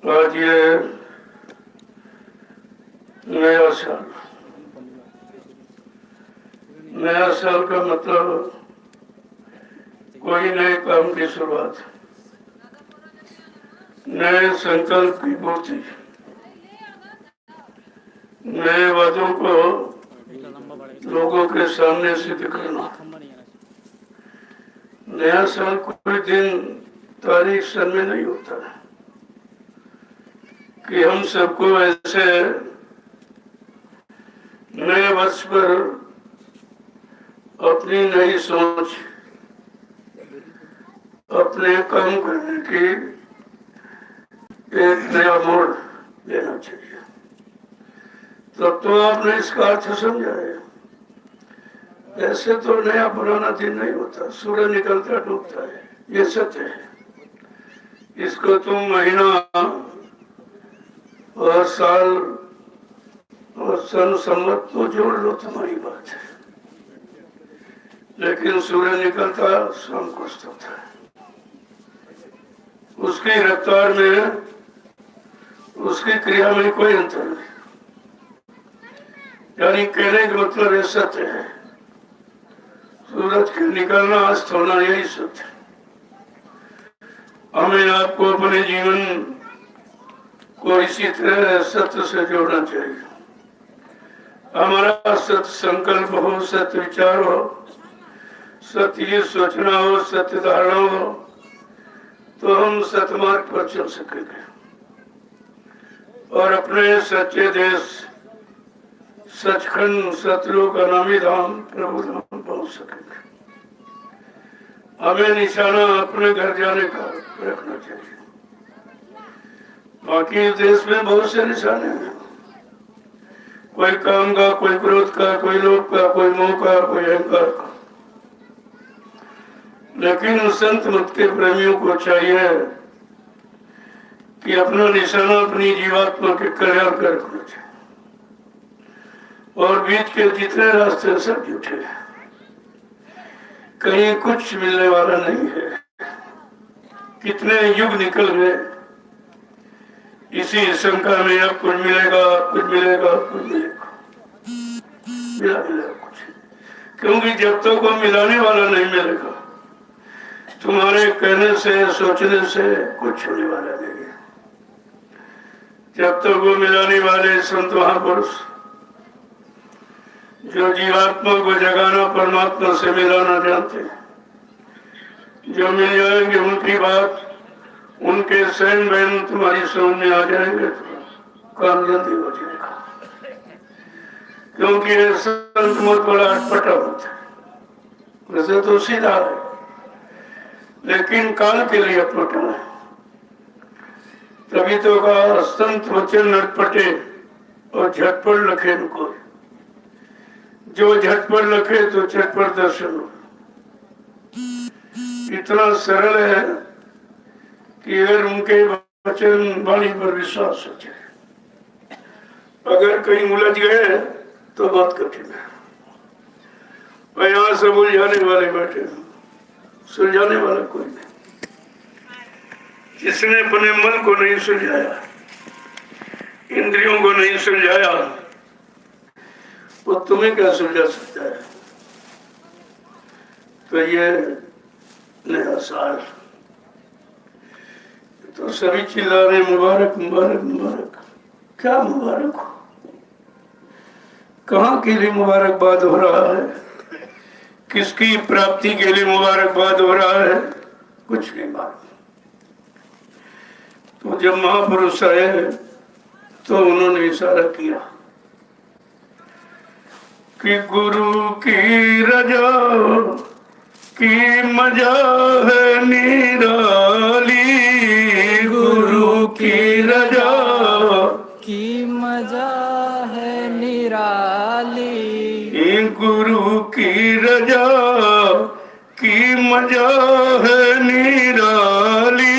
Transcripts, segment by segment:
आज ये नया साल, नया साल का मतलब कोई नए काम की शुरुआत, नए संकल्प की पूर्ति, नए वादों को लोगों के सामने सिद्ध करना। नया साल कोई दिन तारीख सन में नहीं होता कि हम सबको ऐसे नए वर्ष पर अपनी नई सोच, अपने काम करने की एक नया मोड़ लेना चाहिए। तब तो आपने इसका अर्थ समझा है। ऐसे तो नया पुराना दिन नहीं होता, सूरज निकलता डूबता है, ये सत्य है। इसको तुम महीना और साल और सन संवत तो जोड़ लो, तुम्हारी बात है, लेकिन सूरज निकलता शाम को अस्त होता है। उसकी रफ्तार में, उसकी क्रिया में कोई अंतर नहीं। यानी कहने का मतलब ये सत्य है, सूरज के निकलना अस्त होना यही सत्य है। हमें आपको अपने जीवन को इसी तरह सत्य से जोड़ना चाहिए। हमारा सत्य संकल्प हो, सत्य विचार हो, सत्य सोचना हो, सत्य धारणा हो, तो हम सतमार्ग पर चल सकेंगे और अपने सच्चे देश सचखंड सतलोक अनामी धाम प्रभु धाम पहुंच सकेंगे। हमें निशाना अपने घर जाने का रखना चाहिए। बाकी देश में बहुत से निशाने हैं, कोई काम का, कोई क्रोध का, कोई लोभ का, कोई मोह का, कोई अहंकार का। लेकिन संत मत के प्रेमियों को चाहिए कि अपना निशाना अपनी जीवात्मा के कल्याण का रखना चाहिए। और बीच के जितने रास्ते सब झूठे हैं, कहीं कुछ मिलने वाला नहीं है। कितने युग निकल गए इसी शंका में, अब कुछ मिलेगा, कुछ मिलेगा, कुछ मिलेगा, मिलेगा कुछ। क्योंकि जब तक वो मिलाने वाला नहीं मिलेगा, तुम्हारे कहने से, सोचने से कुछ होने वाला नहीं है। जब तक वो मिलाने वाले संत महापुरुष जो जीवात्मा को जगाना, परमात्मा से मिलाना जानते हैं, जो मिल जाएंगे उनकी बात, उनके सहन बहन तुम्हारी समझ में आ जाएंगे तो काम जल्दी हो जाएगा। क्योंकि संत मत बड़ा अटपटा होता है, वैसे तो सीधा है, लेकिन काल के लिए अटपटा है। तभी तो कहा संत वचन अटपटे और झटपट लखे न कोई। जो झटपट लखे तो झटपट दर्शन हो। इतना सरल है कि अगर उनके वचन वाणी पर विश्वास हो जाए, अगर कहीं उलझ गए तो बहुत कठिन है। और यहाँ सब उलझाने वाले बैठे, सुलझाने वाला कोई नहीं। जिसने अपने मन को नहीं सुलझाया, इंद्रियों को नहीं सुलझाया, वो तुम्हें क्या सुलझा सकता है। तो ये नया साल तो सभी चिल्ला रहे मुबारक मुबारक मुबारक। क्या मुबारक हो, कहाँ के लिए मुबारकबाद हो रहा है, किसकी प्राप्ति के लिए मुबारकबाद हो रहा है, कुछ नहीं मालूम। तो जब महापुरुष आए तो उन्होंने इशारा किया कि गुरु की रजा की मजा है निराली, गुरु की रजा की मजा है निराली, गुरु की रजा की मजा है निराली,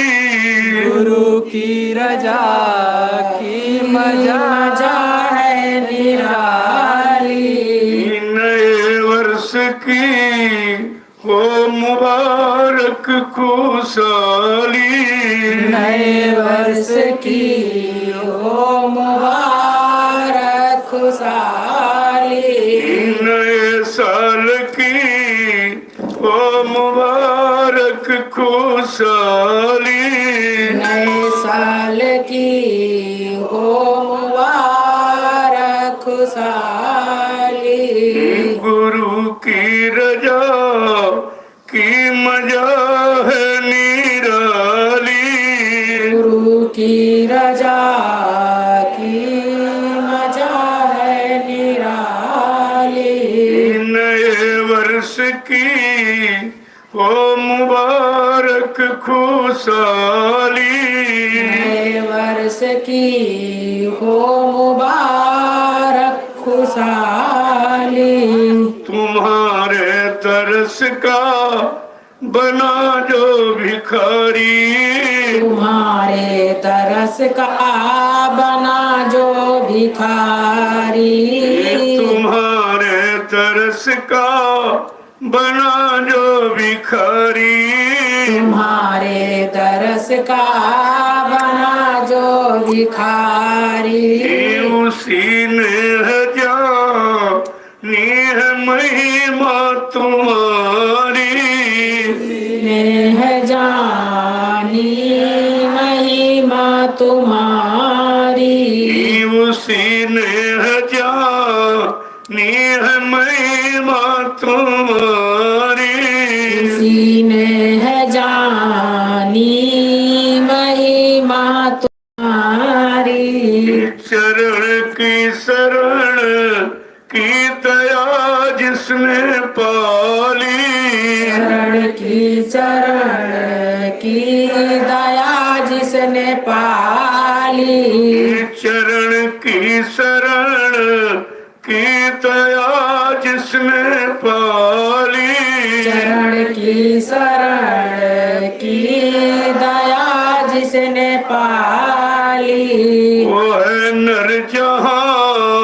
गुरु की रजा की मजा है निराली। नए वर्ष की हो मुबारक खुशहाली, नए वर्ष की की हो मुबारक खुशहाली, नए साल की हो मुबारक खुशहाली, नए साल की हो मुबारक खुशहाली, गुरु की रजा की मजा है निराली, गुरु की रजा की मजा है निराली, नए वर्ष की हो मुबारक खुशहाली, नए वर्ष की हो मुबारक खुशहाली, तुम्हारे तरस का बना जो भिखारी, तुम्हारे तरस का बना जो भिखारी, तुम्हारे तरस का बना जो भिखारी, तुम्हारे तरस का बना जो भिखारी, उसी ने है जानी है महिमा तुम्हारी, ने है जानी महिमा तुम्हारी, उसी ने है जानी है महिमा तुम्हारी, उसी ने है जानी महिमा तुम्हारी, चरण की शरण की दया जिसने पाली, शरण की दया जिसने पाली, चरण की शरण की दया जिसने पाली, चरण की शरण की दया जिसने पाली, वो है नर जहां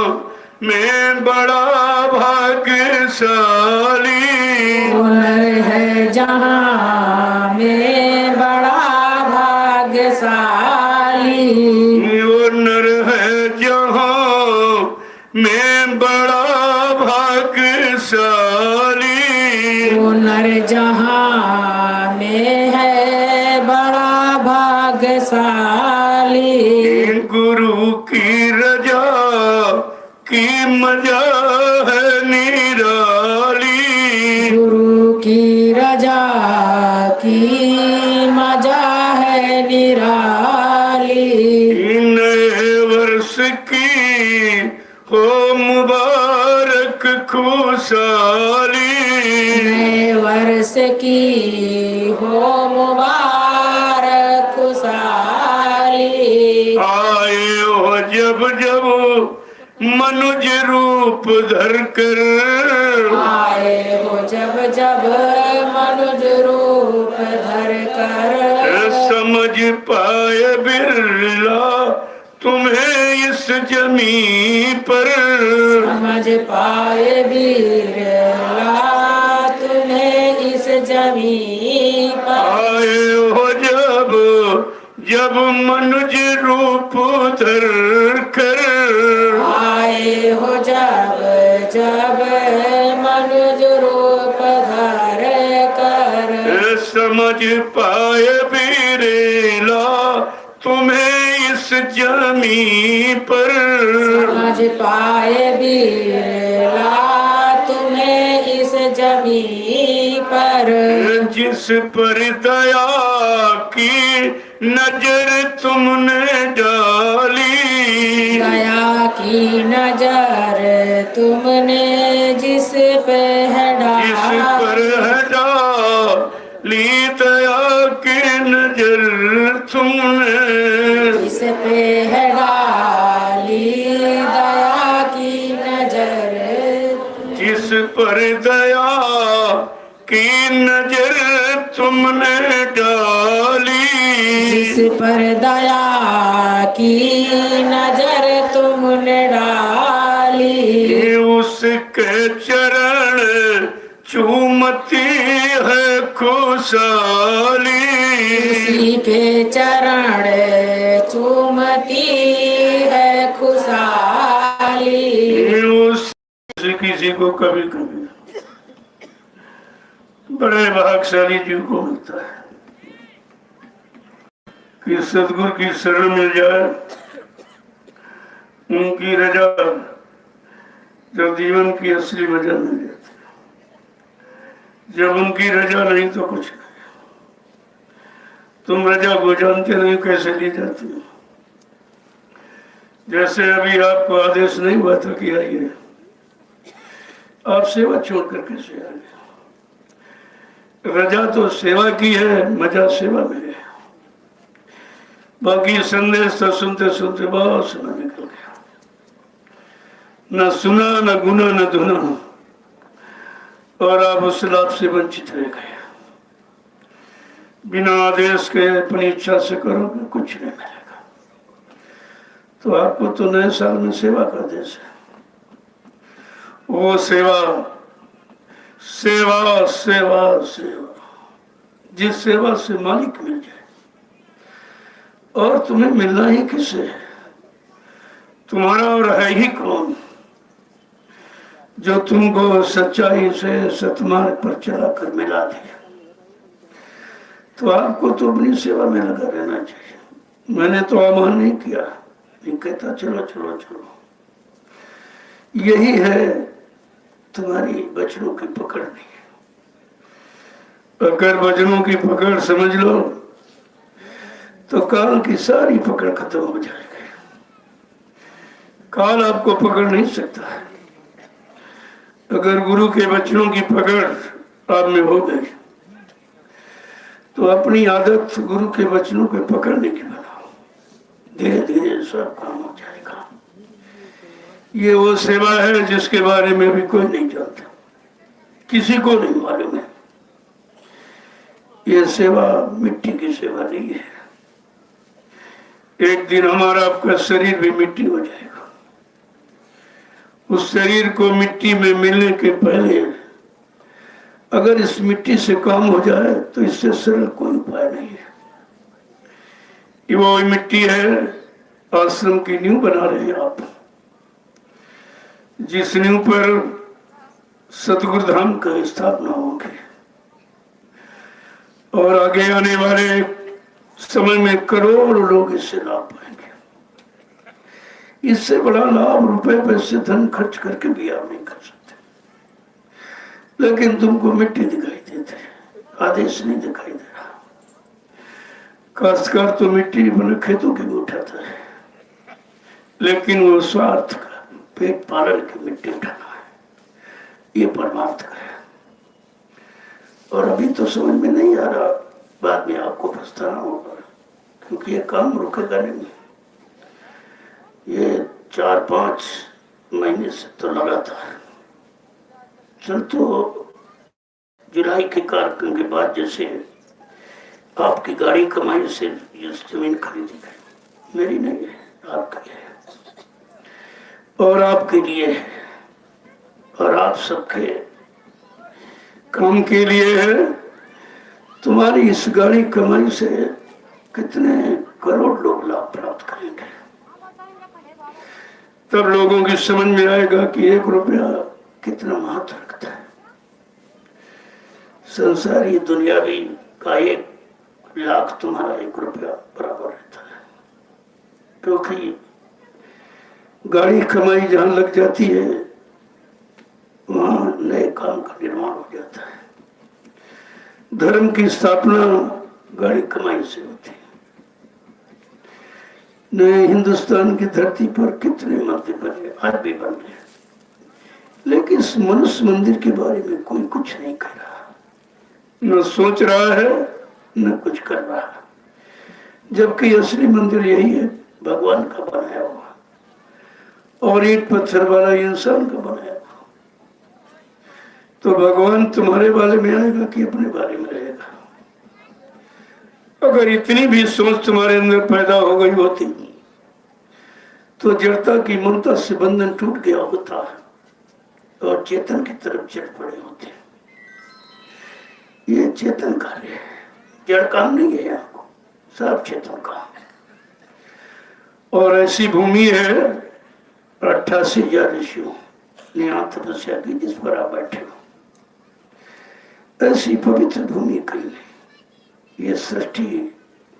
में बड़ा भाग्यशाली, हुनर है जहाँ में बड़ा भाग्यशाली, वो नर है जहां में बड़ा भाग्यशाली, हुनर जहाँ में है बड़ा भाग्यशाली, गुरु की रजा की मजा है निराली, गुरु की रजा की मजा है निराली, नए वर्ष की हो मुबारक खुशहाली, नए वर्ष की हो मुबारक खुशहाली, आए हो जब जब मनुज रूप धर कर, आए हो जब जब मनुज रूप धर कर, समझ पाए बिरला तुम्हें इस जमी पर, समझ पाए बिरला तुम्हें इस जमी पर, आए हो जब जब मनुज रूप धर कर, आए हो जब जब मनुज रूप धर कर, समझ पाए बिरला तुम्हें इस जमी पर, समझ पाए बिरला तुम्हें इस जमी पर, जिस पर दया की नजर तुमने डाली, दया की नजर तुमने जिस पे है जिस पर है डाली दया की नजर तुमने, जिस पे है डाली दया की नजर, जिस पर दया की नजर तुमने डाली, जिस पर दया की नजर तुमने डाली, उसके चरण चूमती है खुशहाली, उसी के चरण चूम रहती है खुशहाली। किसी को कभी कभी बड़े भाग्यशाली जीव को मिलता है कि सदगुरु की शरण मिल जाए, उनकी रजा, जब जीवन की असली मजा मिल जाती है। जब उनकी रजा नहीं तो कुछ नहीं। तुम रजा को जानते नहीं कैसे ली जाती हो। जैसे अभी आपको आदेश नहीं हुआ था कि आइए, आप सेवा छोड़कर कैसे आ गए। रजा तो सेवा की है, मजा सेवा में है। बाकी संदेश तो सुनते सुनते बहुत समय निकल गया, न सुना न गुना न धुना, और आप उस लाभ से वंचित रह गए। बिना आदेश के अपनी इच्छा से करोगे कुछ नहीं मिलेगा। तो आपको तो नए साल में सेवा का आदेश है। वो सेवा सेवा सेवा सेवा, जिस सेवा से मालिक मिल जाए। और तुम्हें मिलना ही किससे है? तुम्हारा और है ही कौन जो तुमको सच्चाई से सतमार्ग पर चलाकर मिला दिया। तो आपको तो अपनी सेवा में लगा रहना चाहिए। मैंने तो आह्वान नहीं किया, नहीं कहता चलो चलो चलो। यही है तुम्हारी वचनों की पकड़ नहीं है। अगर वचनों की पकड़ समझ लो तो काल की सारी पकड़ खत्म हो जाएगी। काल आपको पकड़ नहीं सकता है। अगर गुरु के वचनों की पकड़ आप में हो गई तो अपनी आदत गुरु के वचनों को पकड़ने की बनाओ। धीरे धीरे सब काम हो जाएगा। ये वो सेवा है जिसके बारे में भी कोई नहीं जानता, किसी को नहीं मालूम है। ये सेवा मिट्टी की सेवा नहीं है। एक दिन हमारा आपका शरीर भी मिट्टी हो जाएगा। उस शरीर को मिट्टी में मिलने के पहले अगर इस मिट्टी से काम हो जाए तो इससे सरल कोई उपाय नहीं है। ये वो मिट्टी है, आश्रम की नींव बना रहे हैं आप, जिस नींव पर सतगुरु धाम का स्थापना होगी। और आगे आने वाले समय में करोड़ों लोग इससे लाभ पाएंगे। इससे बड़ा लाभ रुपए पैसे धन खर्च करके भी आप नहीं कर सकते। लेकिन तुमको मिट्टी दिखाई देती है, आदेश नहीं दिखाई दे रहा। काश्तकार तो मिट्टी बने खेतों की भी उठाता है, लेकिन वो स्वार्थ का पेट पालन की मिट्टी उठाना है, ये परमार्थ का है। और अभी तो समझ में नहीं आ रहा, बाद में आपको पछताना होगा, क्योंकि ये काम रुकेगा नहीं। ये 4-5 महीने से तो लगातार चल, तो जुलाई के कार्यक्रम के बाद जैसे आपकी गाड़ी कमाई से ये जमीन खरीदी गई, मेरी नहीं है, आपकी है और आपके लिए है और आप सबके काम के लिए है। तुम्हारी इस गाड़ी कमाई से कितने करोड़ लोग लाभ प्राप्त करेंगे। तब लोगों की समझ में आएगा कि 1 रुपया कितना महत्व रखता है। संसारी दुनियावी का 1 लाख तुम्हारा 1 रुपया बराबर रहता है, क्योंकि गाड़ी कमाई जहां लग जाती है वहां नए काम का निर्माण हो जाता है। धर्म की स्थापना गाड़ी कमाई से होती है। नए हिंदुस्तान की धरती पर कितने मंदिर बने, आज भी बन रहे हैं, लेकिन इस मनुष्य मंदिर के बारे में कोई कुछ नहीं कर रहा, न सोच रहा है न कुछ कर रहा है। जबकि असली मंदिर यही है, भगवान का बनाया हुआ, और ईंट पत्थर वाला इंसान का बनाया हुआ। तो भगवान तुम्हारे बारे में आएगा कि अपने बारे में रहेगा? अगर इतनी भी सोच तुम्हारे अंदर पैदा हो गई होती तो जड़ता की ममता से बंधन टूट गया होता है और चेतन की तरफ चल पड़े होते। ये चेतन कार्य है, जड़ काम नहीं है, आपको सब चेतन काम है। और ऐसी भूमि है 88,000 ऋषियों ने यहाँ तपस्या की जिस पर आप बैठे हो। ऐसी पवित्र भूमि कहीं नहीं, ये सृष्टि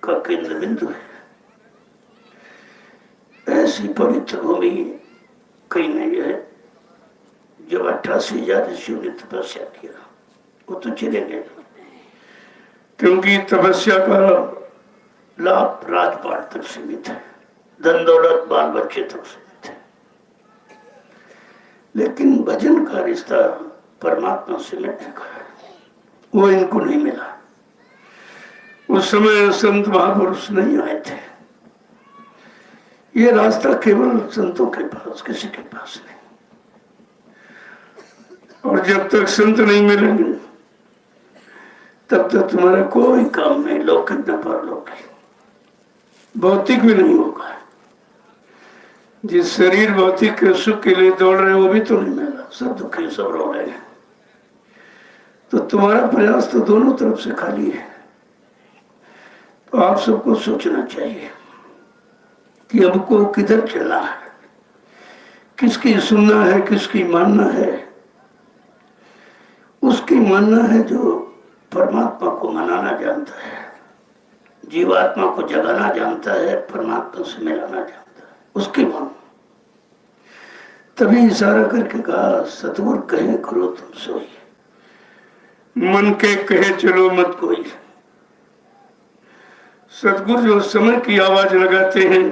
का केंद्र बिंदु है। ऐसी पवित्र भूमि कहीं नहीं है। जब 88,000 ऋषियों ने तपस्या किया वो तो चले गए, क्योंकि तपस्या का लाभ राजपाट तक सीमित है, धन दौलत बाल बच्चे तक सीमित है, लेकिन भजन का रिश्ता परमात्मा से मिलने का है, वो इनको नहीं मिला। उस समय संत महापुरुष नहीं आए थे। ये रास्ता केवल संतों के पास, किसी के पास नहीं। और जब तक संत नहीं मिलेंगे तब तक तुम्हारा कोई काम नहीं, लौकिक न परलौकिक, भौतिक भी नहीं होगा। जिस शरीर भौतिक के सुख के लिए दौड़ रहे वो भी तो नहीं मिला, सब दुखी, सब रो रहे हैं। तो तुम्हारा प्रयास तो दोनों तरफ से खाली है। तो आप सबको सोचना चाहिए कि हमको किधर चलना है, किसकी सुनना है, किसकी मानना है। उसकी मानना है जो परमात्मा को मनाना जानता है, जीवात्मा को जगाना जानता है, परमात्मा से मिलाना जानता है, उसकी मान। तभी इशारा करके कहा सतगुरु कहे करो तुम सोई, मन के कहे चलो मत कोई। सतगुरु जो समय की आवाज लगाते हैं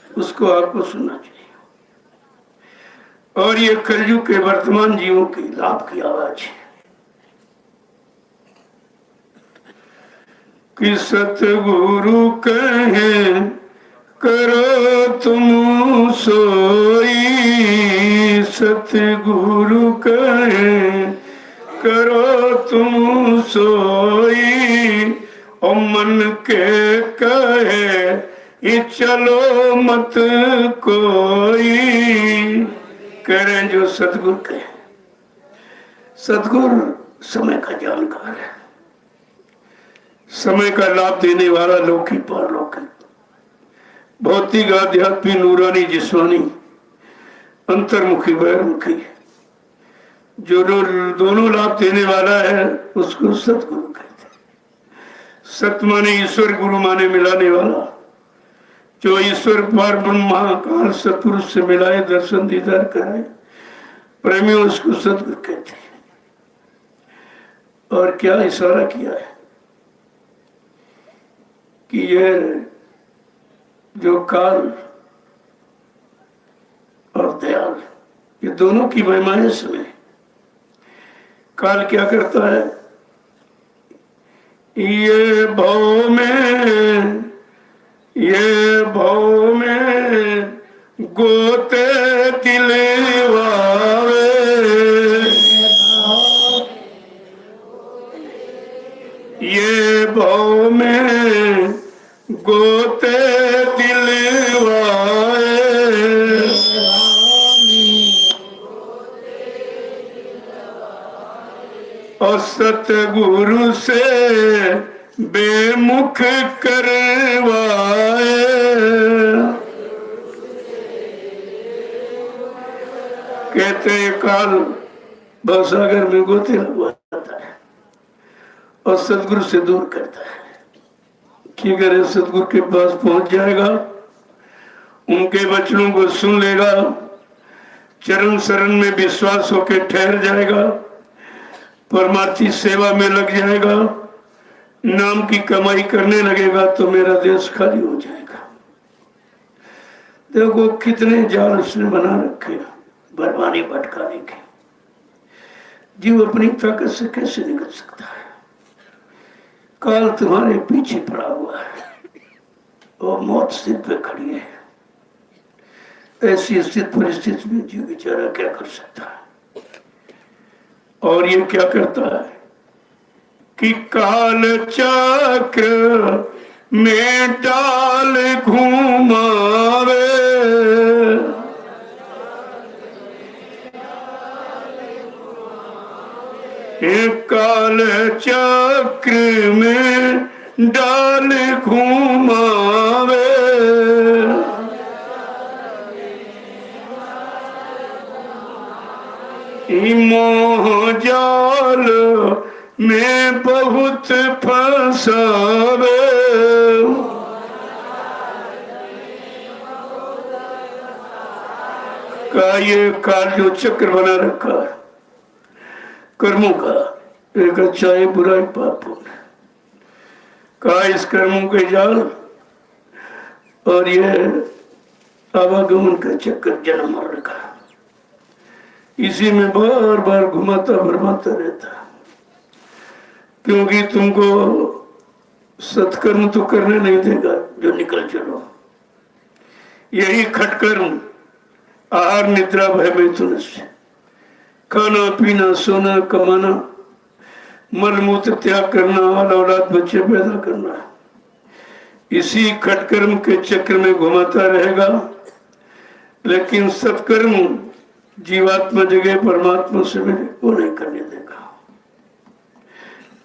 उसको आपको सुनना चाहिए। और ये कलयुग के वर्तमान जीवों की लाभ की आवाज है कि सतगुरु कहे करो तुम सोई, सतगुरु कहे करो तुम सोई, और मन के कहे ये चलो मत कोई। करें जो सतगुरु कहे। सतगुरु समय का जानकार है, समय का लाभ देने वाला, लौकिक पारलौकिक, भौतिक आध्यात्मिक, नूरानी जिस्मानी, अंतर्मुखी बहिर्मुखी, जो दोनों लाभ देने वाला है उसको सतगुरु कहते हैं। सत माने ईश्वर, गुरु माने मिलाने वाला। जो ईश्वर पार ब्रह्मा काल सतपुरुष से मिलाए, दर्शन दीदार कराए, प्रेमी उसको सतगुरु कहते हैं। और क्या इशारा किया है कि यह जो काल और दयाल, ये दोनों की महिमा है इसमें। काल क्या करता है, ये भव में गोते दिलवावे, ये भव में गोते दिलवाए, और सतगुरु से बेमुख करवाए। कहते हैं काल भवसागर में गोते लगवाता है और सतगुरु से दूर करता है कि अगर सतगुरु के पास पहुंच जाएगा, उनके वचनों को सुन लेगा, चरण शरण में विश्वास होकर ठहर जाएगा, परमार्थी सेवा में लग जाएगा, नाम की कमाई करने लगेगा, तो मेरा देश खाली हो जाएगा। देखो कितने जाल उसने बना रखे बर्बादी भटकाने के। जीव अपनी ताकत से कैसे निकल सकता है? काल तुम्हारे पीछे पड़ा हुआ है और मौत सिर पे खड़ी है। ऐसी स्थिति परिस्थिति में जीव बेचारा क्या कर सकता है? और ये क्या करता है कि काल चक्र में डाल घुमावे, काल चक्र में डाल घुमावे, मोह जाल में बहुत फंसावे, का ये काल जो चक्र बना रखा है कर्मों का, एक अच्छा एक बुरा एक पाप होना, का इस कर्मों के जाल और ये आवागमन का चक्कर जन्म मार रखा, इसी में बार बार घुमाता भरमाता रहता, क्योंकि तुमको सत्कर्म तो करने नहीं देगा जो निकल चलो। यही खटकर्म आहार निद्रा भय मैथुन से, खाना पीना सोना कमाना मल मूत्र त्याग करना और औलाद बच्चे पैदा करना, इसी खटकर्म के चक्र में घुमाता रहेगा। लेकिन सत्कर्म जीवात्मा जगह परमात्मा से मिले वो नहीं करने देगा।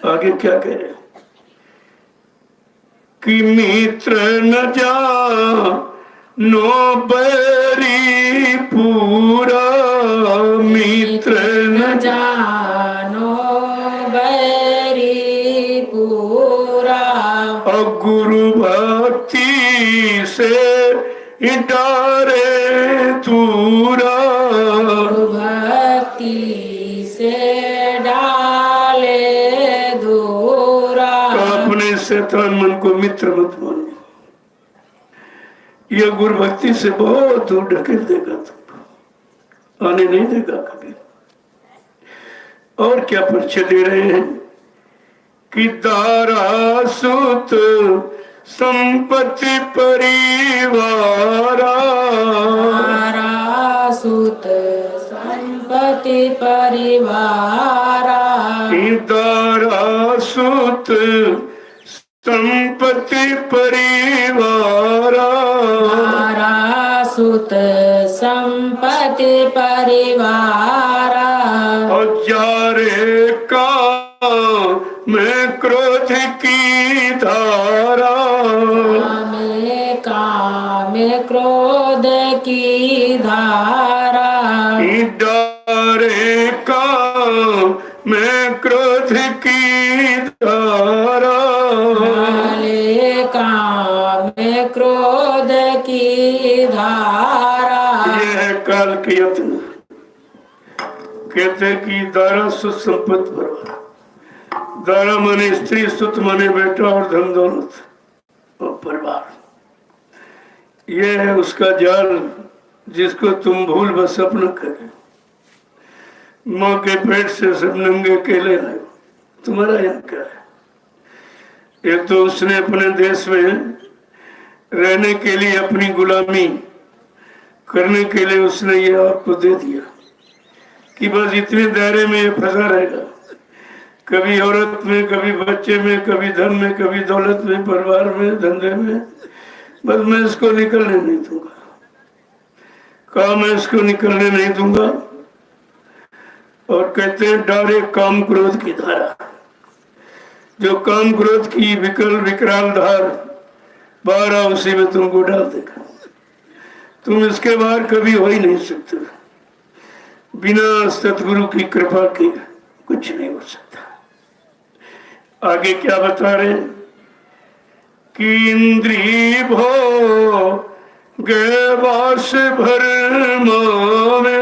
आगे क्या कह रहे कि मित्र न जा नो बैरी पूरा, मित्र न जानो बैरी पूरा, और गुरु भक्ति से डारे दूरा, भक्ति से डाले दूरा। अपने शैतान मन को मित्र मत मानो, यह गुरु भक्ति से बहुत दूर ढकेल देगा, तुमको आने नहीं देगा कभी। और क्या परिचय दे रहे हैं कि दारा सुत संपत्ति परिवारा, दारा सुत संपत्ति परिवारा, दारा सुत संपत्ति परिवारा, दारा सुत संपत्ति परिवारा, और जारे का मैं क्रोध की धारा, काम क्रोध की धारा, डारे का मैं क्रोध की धारा, काम क्रोध की धारा। यह काल के यत्न कहते कि दारा सुत संपत्ति भरवा, दारा माने स्त्री, सुत माने बेटा और धन दौलत और परिवार, ये है उसका जाल जिसको तुम भूल बस अपना करे। माँ के पेट से सब नंगे अकेले आए, तुम्हारा यहाँ क्या है। एक तो उसने अपने देश में रहने के लिए अपनी गुलामी करने के लिए उसने ये आपको दे दिया कि बस इतने दायरे में ये फंसा रहेगा, कभी औरत में, कभी बच्चे में, कभी धन में, कभी दौलत में, परिवार में, धंधे में, बस मैं इसको निकलने नहीं दूंगा। कहा मैं इसको निकलने नहीं दूंगा। और कहते हैं डारे काम क्रोध की धारा, जो काम क्रोध की विकराल धार बाहर आ उसी में तुमको डाल देगा। तुम इसके बाहर कभी हो ही नहीं सकते, बिना सतगुरु की कृपा के कुछ नहीं हो सकता। आगे क्या बता रहे हैं कि इंद्री भो गए वास भर मावे,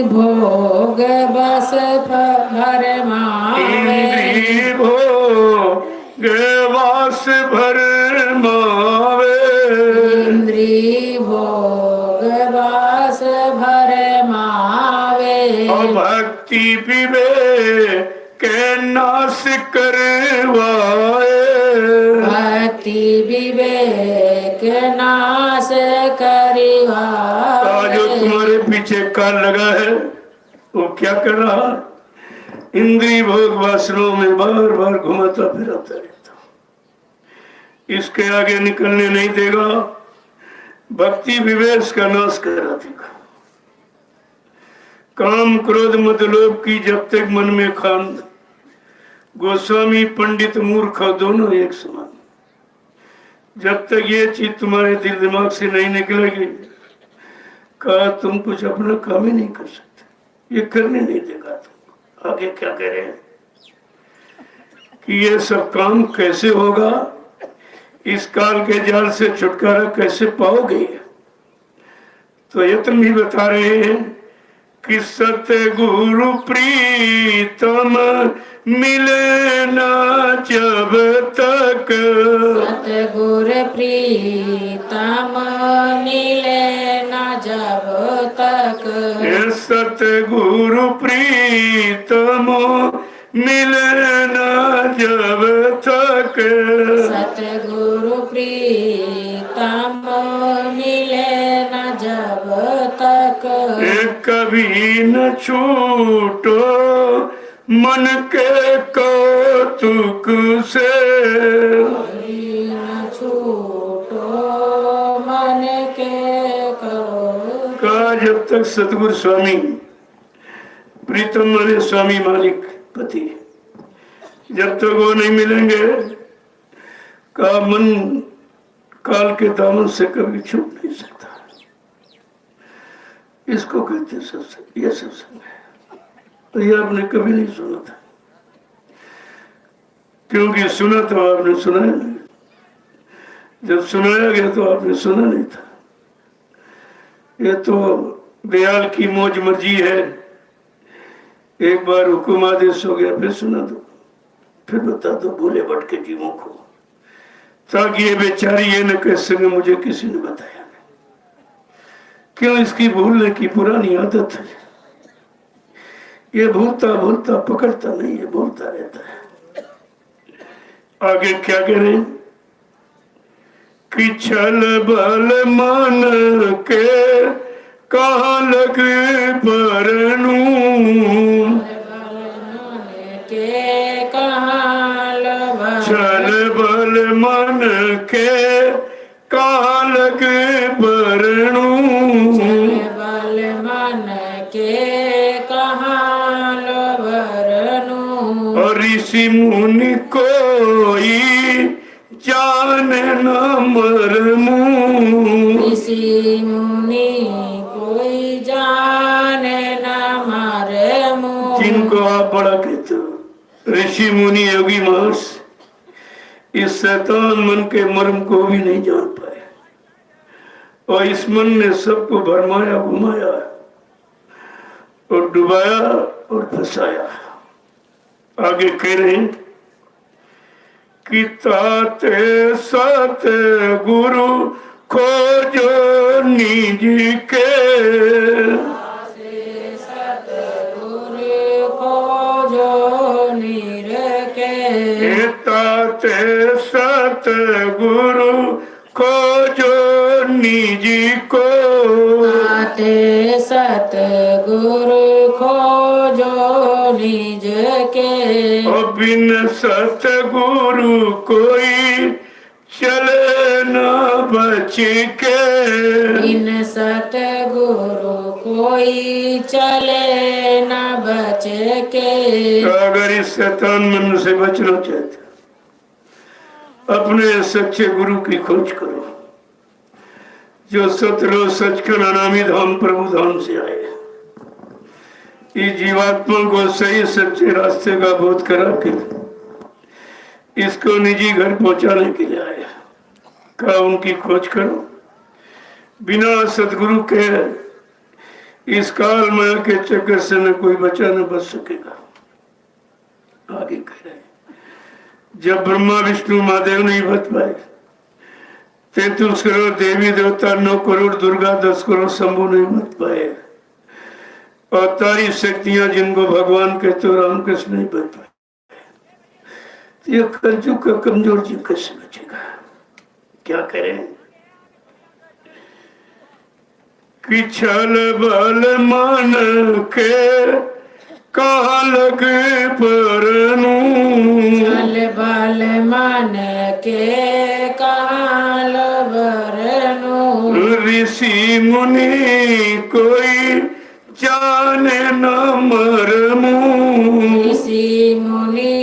भोग बस भर मावे, इंद्री भो गए वास भर मावे, इंद्री भोग बस भर मावे, और भक्ति विवेक के नाश करवाए, भक्ति विवेक नाश करिवाए। जो तुम्हारे पीछे काल लगा है वो क्या कर रहा, इंद्रिय भोग वासनाओं में बार बार घुमाता फिराता रहता, इसके आगे निकलने नहीं देगा, भक्ति विवेक का नाश करा देगा। काम क्रोध मद लोभ की जब तक मन में खान, गोस्वामी पंडित मूर्ख दोनों एक समान, जब तक ये चीज तुम्हारे दिल दिमाग से नहीं निकलेगी, कहा तुम कुछ अपना काम ही नहीं कर सकते। ये करने नहीं देगा। तुम आगे क्या कह रहे हैं कि ये सब काम कैसे होगा, इस काल के जाल से छुटकारा कैसे पाओगे। तो यत्न भी बता रहे हैं कि सतगुरु प्रीतम मिले ना जब तक, सतगुरु प्रीतम मिले न जब तक, ये सतगुरु प्रीतम मिले ना जब तक, सतगुरु प्रीतम मिले न जब तक, ये कभी न छूटो मन के कौतुक से, न छूटो मन के कौतुक। कहा जब तक सतगुरु स्वामी प्रीतम माने स्वामी मालिक पति, जब तक वो नहीं मिलेंगे का मन काल के दामन से कभी छूट नहीं सकता। इसको कहते हैं सत्संग। ये सत्संग है। तो ये आपने कभी नहीं सुना था, क्योंकि सुना तो आपने सुनाया नहीं, जब सुनाया गया तो आपने सुना नहीं था। ये तो दयाल की मौज मर्जी है, एक बार हुकुम आदेश हो गया फिर सुना दो, फिर बता दो भूले भटके जीवों को, ताकि ये बेचारी ये न कह सके मुझे किसी ने बताया नहीं। क्यों? इसकी भूलने की पुरानी आदत है। ये भूलता भूलता पकड़ता नहीं है, भूलता रहता है। आगे क्या कह रहे हैं कि छल बल मन के कहाँ लग परनू, के कहाँ लभ, छल बल मन के कहाँ लग परनू, बल मन के कहाँ लभरनू, और ऋषि मुनि कोई जाने न मरमू, ऋषि मुनि कोई जाने न मरमू। जिनको आप बड़ा कहते हो ऋषि मुनि योगी मास, इस शैतान मन के मर्म को भी नहीं जान पाए, और इस मन ने सबको भरमाया घुमाया और डुबाया और फंसाया। आगे कह रहे हैं कि ताते सत गुरु खोजो निज के, सतगुरु खोजो निरखे, ताते सत गुरु खोजो निज को, ताते सतगुरु खोजो निज के, और बिन सतगुरु कोई चले न बच के, बिन सतगुरु कोई चले न बच के। तो अगर इस शैतान मन से बचना चाहते अपने सच्चे गुरु की खोज करो, जो सतलो सच का नामी धाम प्रभु धाम से आए, इस जीवात्मा को सही सच्चे रास्ते का बोध करा के इसको निजी घर पहुंचाने के लिए आए। कहा उनकी खोज करो, बिना सदगुरु के इस काल माया के चक्कर से न कोई बचा न बच सकेगा। आगे कह रहे जब ब्रह्मा विष्णु महादेव नहीं बच पाए, 33 करोड़ देवी देवता, 9 करोड़ दुर्गा, 10 करोड़ शंभु नहीं बच पाए, और तारी शक्तियां जिनको भगवान कहते हो रामकृष्ण नहीं बच पाए, तो ये कलयुग का कमजोर जीव कैसे बचेगा? क्या करें कि छल बल मन के कहाँ लग परनू, छल बल मन के कहाँ लभरनू, ऋषि मुनि कोई जाने न मरमू, ऋषि मुनि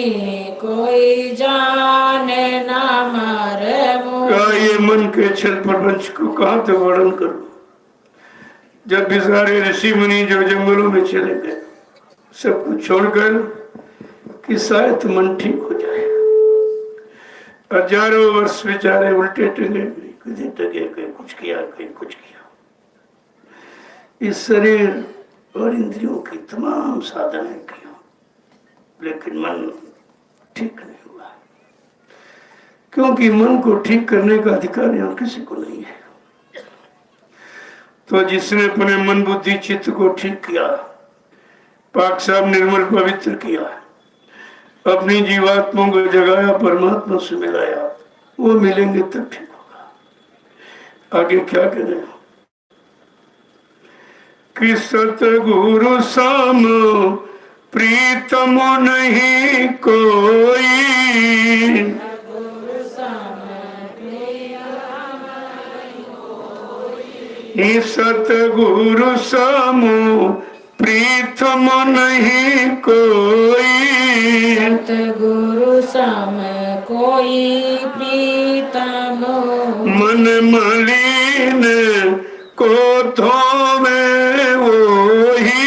कोई जाने न मरमू। का ये मन के छल प्रपंच को कहाँ तक वर्णन करूं? जब भी सारे ऋषि मुनि जो जंगलों में चले गए, सब कुछ छोड़कर कि शायद मन ठीक हो जाए, हजारों वर्ष बेचारे उल्टे टंगे, कहीं टंगे, कहीं कुछ किया, कहीं कुछ किया। इस शरीर और इंद्रियों की तमाम साधनाएं की, लेकिन मन ठीक नहीं हुआ, क्योंकि मन को ठीक करने का अधिकार यहाँ किसी को नहीं है। तो जिसने अपने मन बुद्धि चित्त को ठीक किया, पाक साफ निर्मल पवित्र किया, अपनी जीवात्मा को जगाया, परमात्मा से मिलाया, वो मिलेंगे तब ठीक होगा। आगे क्या करें कि सतगुरु साम प्रीतम नहीं कोई, सतगुरु सामु प्रीतम नहीं कोई, सतगुरु सम कोई प्रीतम, मन मलिन को धोवे वही,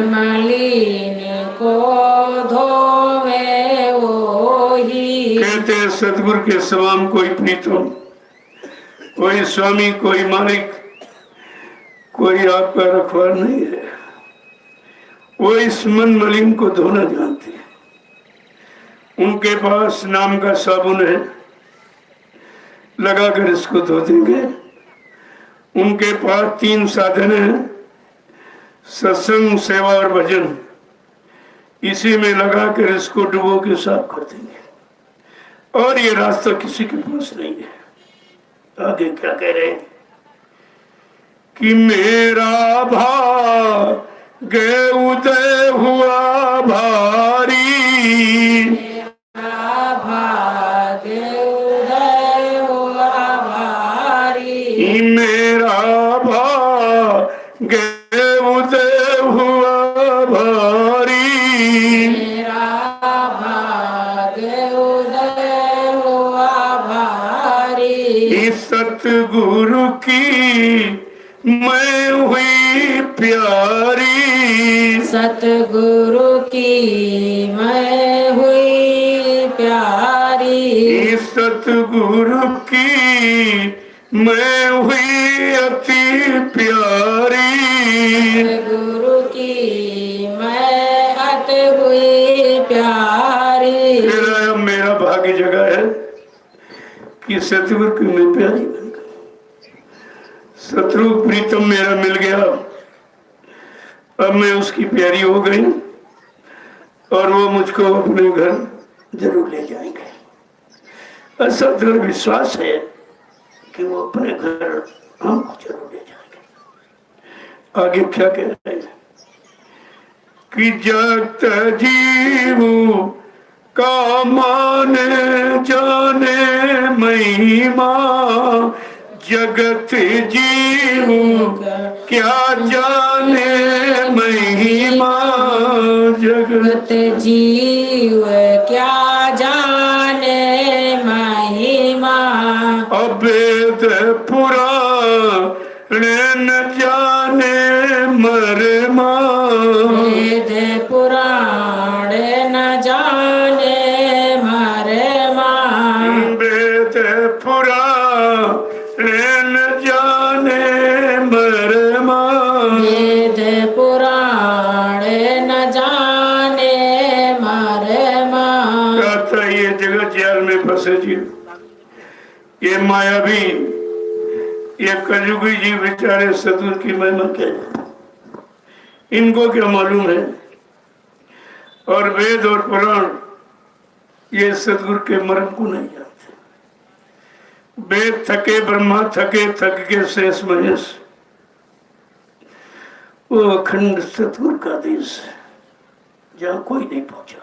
मलिन को धोवे वही। कहते हैं सतगुरु के समान कोई प्रीतम, कोई स्वामी, कोई मालिक, कोई आपका रखवार नहीं है। वो इस मन मलिन को धोना जानते हैं। उनके पास नाम का साबुन है, लगाकर इसको धो देंगे। उनके पास 3 साधन है, सत्संग, सेवा और भजन। इसी में लगाकर इसको डुबो के साफ कर देंगे। और ये रास्ता किसी के पास नहीं है। आगे क्या कह रहे हैं कि मेरा भाग्य उदय हुआ भारी, मेरा भाग्य उदय हुआ भारी, मेरा भाग्य उदय हुआ भारी, मेरा भाग्य उदय हुआ भारी। सतगुरु की मैं हुई प्यारी, सतगुरु की मैं हुई प्यारी, सतगुरु की मैं हुई अति प्यारी, गुरु की मैं अति हुई प्यारी। मेरा भाग्य जगह है कि सतगुरु की मैं प्यारी बन गई। शत्रु प्रीतम मेरा मिल गया, अब मैं उसकी प्यारी हो गई और वो मुझको अपने घर जरूर ले जाएंगे। ऐसा दृढ़ विश्वास है कि वो अपने घर हमको जरूर ले जाएंगे। आगे क्या कह रहे हैं कि जगत जीव का मान जाने महिमा, जगत जीव क्या जाने महिमा, जगत जीव क्या जाने महिमा, अवेद पुराण न जाने मरमा, वेद पुराण न जाने मरमा, वेद पुराण न जाने मरमा, वेद पुराण न जाने मरमा। कहता ये जगत जाल में फंसे जीव, ये माया भी, ये कलयुगी जीव बेचारे सतगुरु की महिमा क्या है, इनको क्या मालूम है। और वेद और पुराण ये सतगुरु के मर्म को नहीं जानते। वेद थके, ब्रह्मा थके, थक के शेष महेश, वो अखंड सतगुरु का देश है जहाँ कोई नहीं पहुंचा,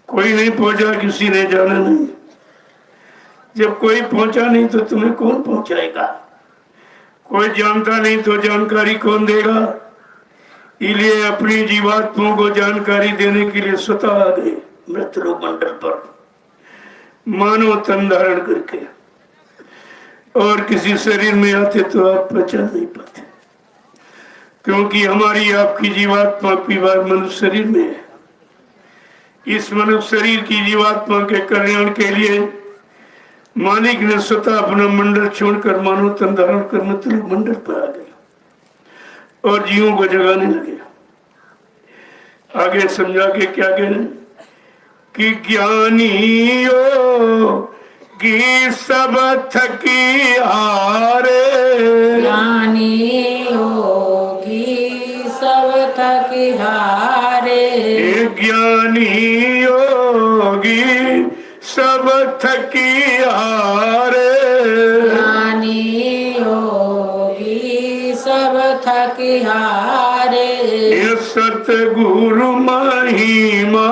कोई नहीं पहुंचा, किसी ने जाना नहीं। जब कोई पहुंचा नहीं तो तुम्हें कौन पहुंचाएगा? कोई जानता नहीं तो जानकारी कौन देगा? इसलिए अपनी जीवात्माओं को जानकारी देने के लिए स्वतः आ गए मृतलोक मंडल पर, मानव तन धारण करके। और किसी शरीर में आते तो आप पहचान नहीं पाते, क्योंकि हमारी आपकी जीवात्मा पीवार मनुष्य शरीर में है। इस मनुष्य शरीर की जीवात्मा के कल्याण के लिए मालिक ने स्वतः अपना मंडल छोड़कर मानव तन धारण कर मतलब मंडल पर आ गए और जीवों को जगाने लगे। आगे समझा के क्या कहने कि ज्ञानियों की सब थकी हारे, ज्ञानी योगी सब थकी हारे, ज्ञानी योगी सब थकी हारे, ज्ञानी योगी सब थकी हारे, सतगुरु महिमा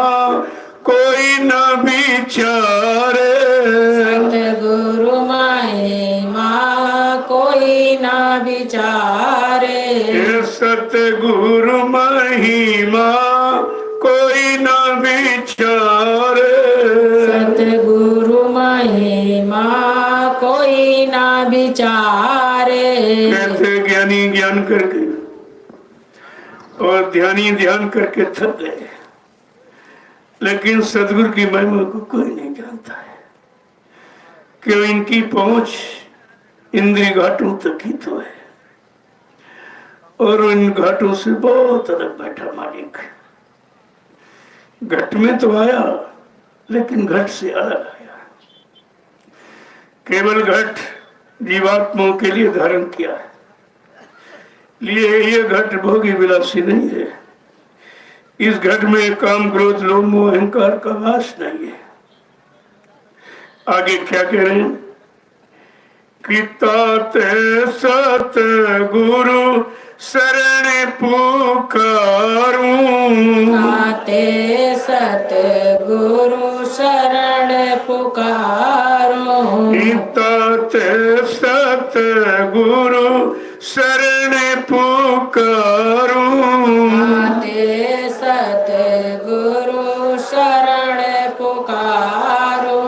कोई न विचारे, सतगुरु महिमा कोई न विचारे, सतगुरु महिमा कोई न विचारे, सतगुरु महिमा कोई न विचारे। कहते ज्ञानी ज्ञान करके और ध्यानी ध्यान करके थक गए, लेकिन सदगुरु की महिमा को कोई नहीं जानता है, क्यों इनकी पहुंच इंद्रिय घाटों तक ही तो है, और इन घाटों से बहुत अलग बैठा मालिक। घट में तो आया लेकिन घट से अलग आया। केवल घट जीवात्माओं के लिए धारण किया है, लिए ये घट भोगी विलासी नहीं है। इस घट में काम क्रोध लोभ मोह अहंकार का वास नहीं है। आगे क्या कह रहे हैं कि ताते सत गुरु शरण पुकारूं, ताते सत गुरु शरण पुकारूं, ताते सत गुरु शरण पुकारूं, ताते सत गुरु शरण पुकारूं,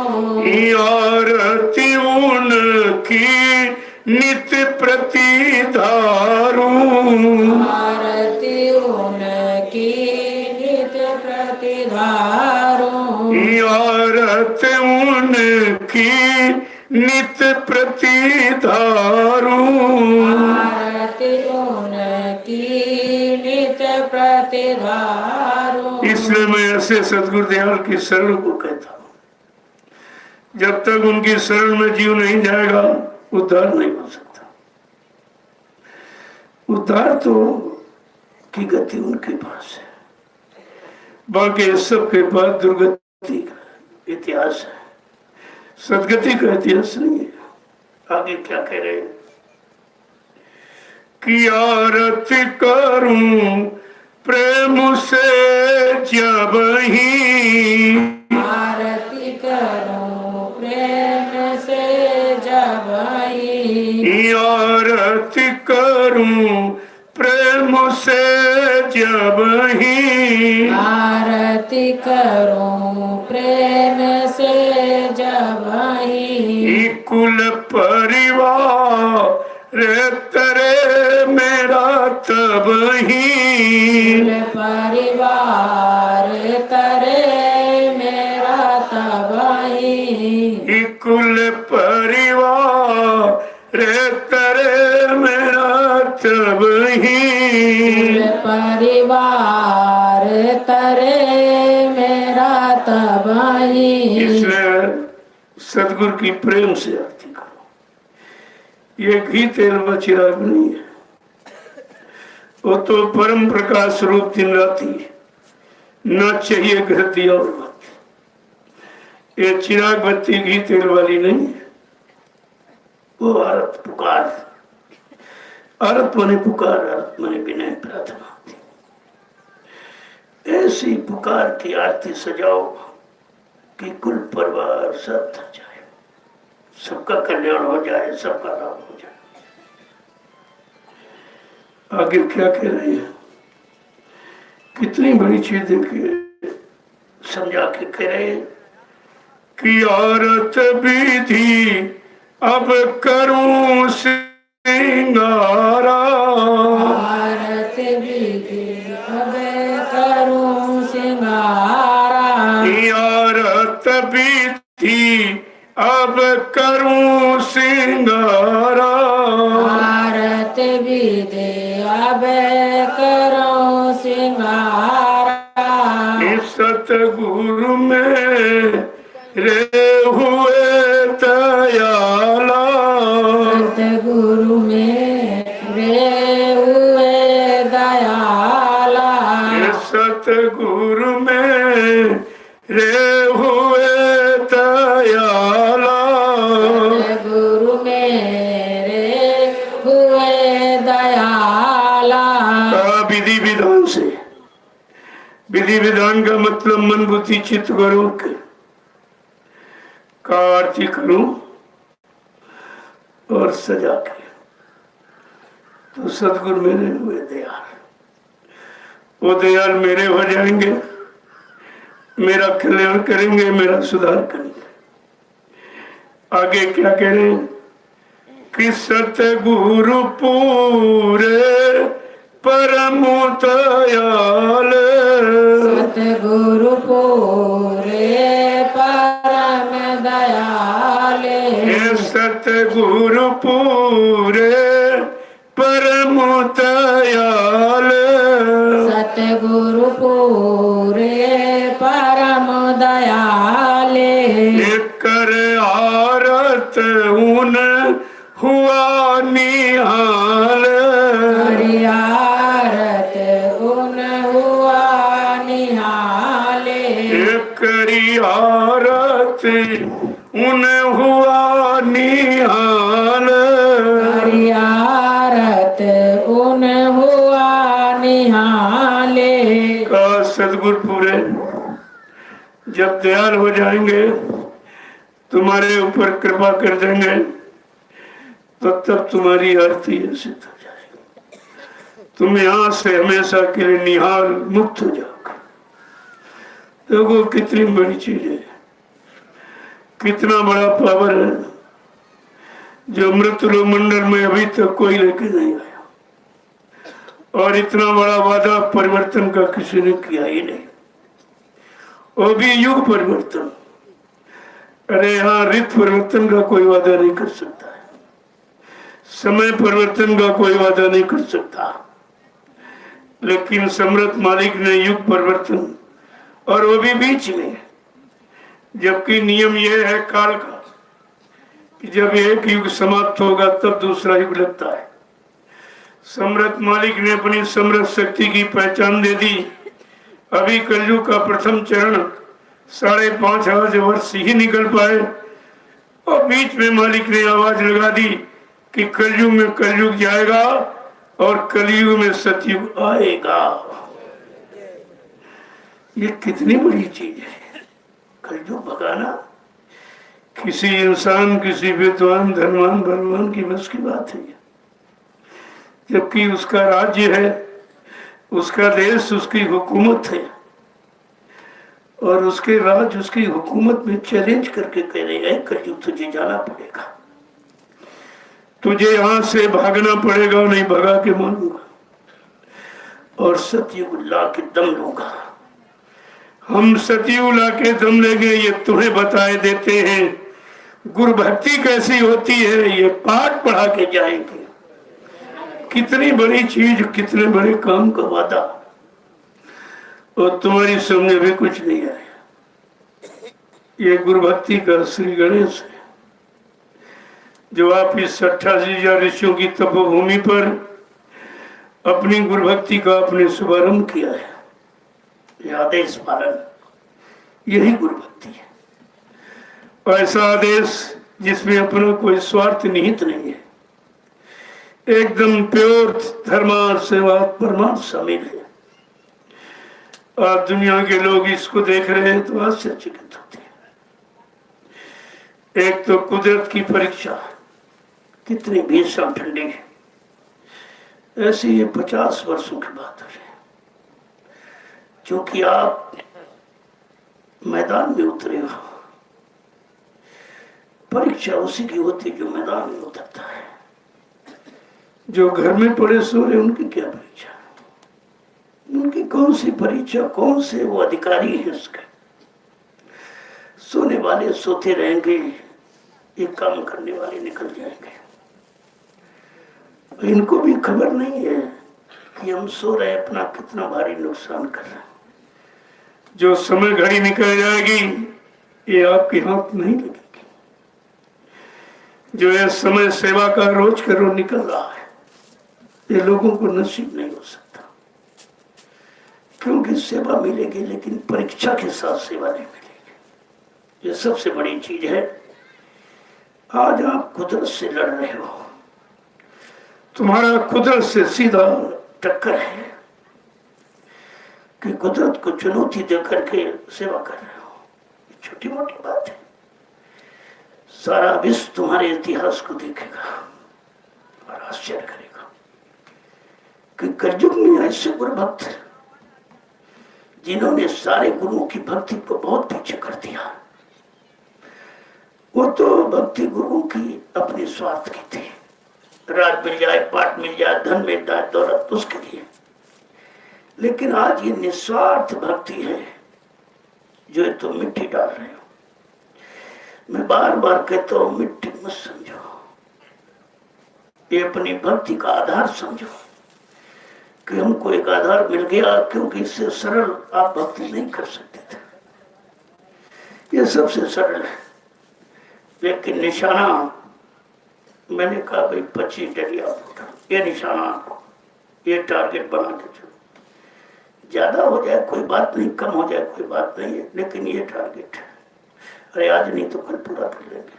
आरती उनकी नित प्रति धारूं, आरती उनकी नित प्रति धारूं, आरती उनकी नित प्रति धारूं, आरती उनकी नित प्रति धारूं। इसलिए मैं ऐसे सदगुरु दयाल की शरण को कहता हूँ। जब तक उनकी शरण में जीव नहीं जाएगा उद्धार नहीं हो सकता। उद्धार तो की गति उनके पास है, बाकी सबके पास दुर्गति का इतिहास है, सदगति का इतिहास नहीं है। आगे क्या कह रहे हैं कि आरती करूं प्रेम से जब ही, आरती करूं प्रेम से जब ही, आरती करूं प्रेम से जब ही, आरती करूं प्रेम से जब ही, कुल परिवार तेरे मेरा तब ही, परिवार तरे मेरा तब ही, कुल परिवार तेरे मेरा तब ही, परिवार तरे मेरा तब ही। इसलिए सदगुरु की प्रेम से आरती करो। ये घी तेल व चिराग नहीं है, वो तो परम प्रकाश रूप दिन राती, न चाहिए घर दिया और बत्ती। ये चिराग बत्ती घी तेल वाली नहीं है, वो आरत पुकार, आरत मने पुकार, आरत मने विनय प्रार्थना होती। ऐसी पुकार की आरती सजाओ कि कुल परिवार सब थक जाए, सबका कल्याण हो जाए, सबका लाभ हो जाए। आगे क्या कह रहे हैं, कितनी बड़ी चीज देखिए, समझा के कह रहे हैं कि आरत विधि अब करूं सिंगारा, आरती विधि अब करूं सिंगारा, यारत भी थी अब करूं सिंगारा, आरती विधि अब करूं सिंगारा, इस सतगुरु में रे हुए दयाला, सतगुरु मेरे हुए दयाला, सतगुरु में रे हुए दयाला, सतगुरु मेरे हुए दयाला। विधि विधान से, विधि विधान का मतलब मन बुद्धि चित्त करो का आरती करूं और सजा के, तो सतगुरु मेरे हुए दयाल, वो दयाल मेरे हो जाएंगे, मेरा कल्याण करेंगे, मेरा सुधार करेंगे। आगे क्या कह रहे हैं कि सतगुरु पूरे परम दयाल, सतगुरु पूरे परम दयाले, सतगुरु पूरे परम दयाल, सतगुरु पूरे परम दयाले, कर आरत उन हुआ निहाल, हरियारत उन हुआ निहाले, करी आरत उन हुआ निहाल, हरियारत उन हुआ निहाले। का सदगुरु पूरे जब दयाल हो जाएंगे, तुम्हारे ऊपर कृपा कर देंगे, तो तब तुम्हारी आरती सिद्ध हो जाएगी, तुम यहां से हमेशा के लिए निहाल मुक्त हो जाओगे। देखो कितनी बड़ी चीज है, कितना बड़ा पावर है, जो मृत्यु मंडल में अभी तक कोई लेके नहीं आया, और इतना बड़ा वादा परिवर्तन का किसी ने किया ही नहीं, वो भी युग परिवर्तन। अरे यहाँ ऋतु परिवर्तन का कोई वादा नहीं कर सकता है, समय परिवर्तन का कोई वादा नहीं कर सकता, लेकिन समर्थ मालिक ने युग परिवर्तन, और वो भी बीच में, जबकि नियम यह है काल का कि जब एक युग समाप्त होगा तब दूसरा युग लगता है। समर्थ मालिक ने अपनी समर्थ शक्ति की पहचान दे दी। अभी कलयुग का प्रथम चरण 5,500 वर्ष ही निकल पाए, और बीच में मालिक ने आवाज लगा दी कि कलयुग में कलयुग जाएगा और कलयुग में सतयुग आएगा। ये कितनी बड़ी चीज है, कलयुग भगाना किसी इंसान, किसी विद्वान, धनवान, बलवान की बस की बात है, जबकि उसका राज्य है, उसका देश, उसकी हुकूमत है, और उसके राज, उसकी हुकूमत में चैलेंज करके कह रहे हैं कलयुग तुझे जाना पड़ेगा, तुझे यहां से भागना पड़ेगा, नहीं भगा के मानूंगा और सतयुग ला के दम लूंगा। हम सतयुग ला के दम लेंगे, ये तुम्हें बताए देते हैं। गुरु भक्ति कैसी होती है ये पाठ पढ़ा के जाएंगे। कितनी बड़ी चीज, कितने बड़े काम का वादा, और तुम्हारी समझ भी कुछ नहीं आया। ये गुरु भक्ति का श्री गणेश है, जो आप इस 88,000 ऋषियों की तपोभूमि पर अपनी गुरु भक्ति का आपने शुभारंभ किया है। यह आदेश पालन, यही गुरु भक्ति है। ऐसा आदेश जिसमें अपना कोई स्वार्थ निहित नहीं है, एकदम प्योर धर्मार्थ सेवार्थ परमार्थ शामिल है। और दुनिया के लोग इसको देख रहे हैं तो आश्चर्यचकित होते हैं। एक तो कुदरत की परीक्षा कितनी भीषण ठंडी है, ऐसे ये 50 वर्षों की बात है, क्योंकि आप मैदान में उतरे हो, परीक्षा उसी की होती जो मैदान में उतरता है। जो घर में पड़े सो रहे उनकी क्या परीक्षा, उनकी कौन सी परीक्षा, कौन से वो अधिकारी हैं उसके। सोने वाले सोते रहेंगे, ये काम करने वाले निकल जाएंगे। इनको भी खबर नहीं है कि हम सो रहे अपना कितना भारी नुकसान कर रहे हैं। जो समय घड़ी निकल जाएगी ये आपके हाथ नहीं लगेगी। जो ये समय सेवा का रोज का रोज निकल रहा है ये लोगों को नसीब नहीं हो सकता, क्योंकि सेवा मिलेगी लेकिन परीक्षा के साथ सेवा नहीं मिलेगी। ये सबसे बड़ी चीज है। आज आप कुदरत से लड़ रहे हो, तुम्हारा कुदरत से सीधा टक्कर है कि कुदरत को चुनौती दे करके सेवा कर रहे हो। छोटी मोटी बात है। सारा विश्व तुम्हारे इतिहास को देखेगा और आश्चर्य करेगा कि कलयुग में ऐसे गुरु भक्त जिन्होंने सारे गुरुओं की भक्ति को बहुत पीछे कर दिया। वो तो भक्ति गुरुओं की अपने स्वार्थ की थी, राज मिल जाए, पाठ मिल जाए, धन मिल जाए, दौलत उसके लिए। लेकिन आज ये निस्वार्थ भक्ति है जो तुम मिट्टी डाल रहे हो। मैं बार बार कहता हूं मिट्टी मत समझो, ये अपनी भक्ति का आधार समझो कि हमको एक आधार मिल गया, क्योंकि इससे सरल आप भक्ति नहीं कर सकते थे। ये सबसे सरल है। लेकिन निशाना मैंने कहा भाई 25 डलिया ये निशाना आपको, ये टारगेट बना के चलो। ज्यादा हो जाए कोई बात नहीं, कम हो जाए कोई बात नहीं है, लेकिन ये टारगेट है। अरे आज नहीं तो कल पूरा कर लेंगे।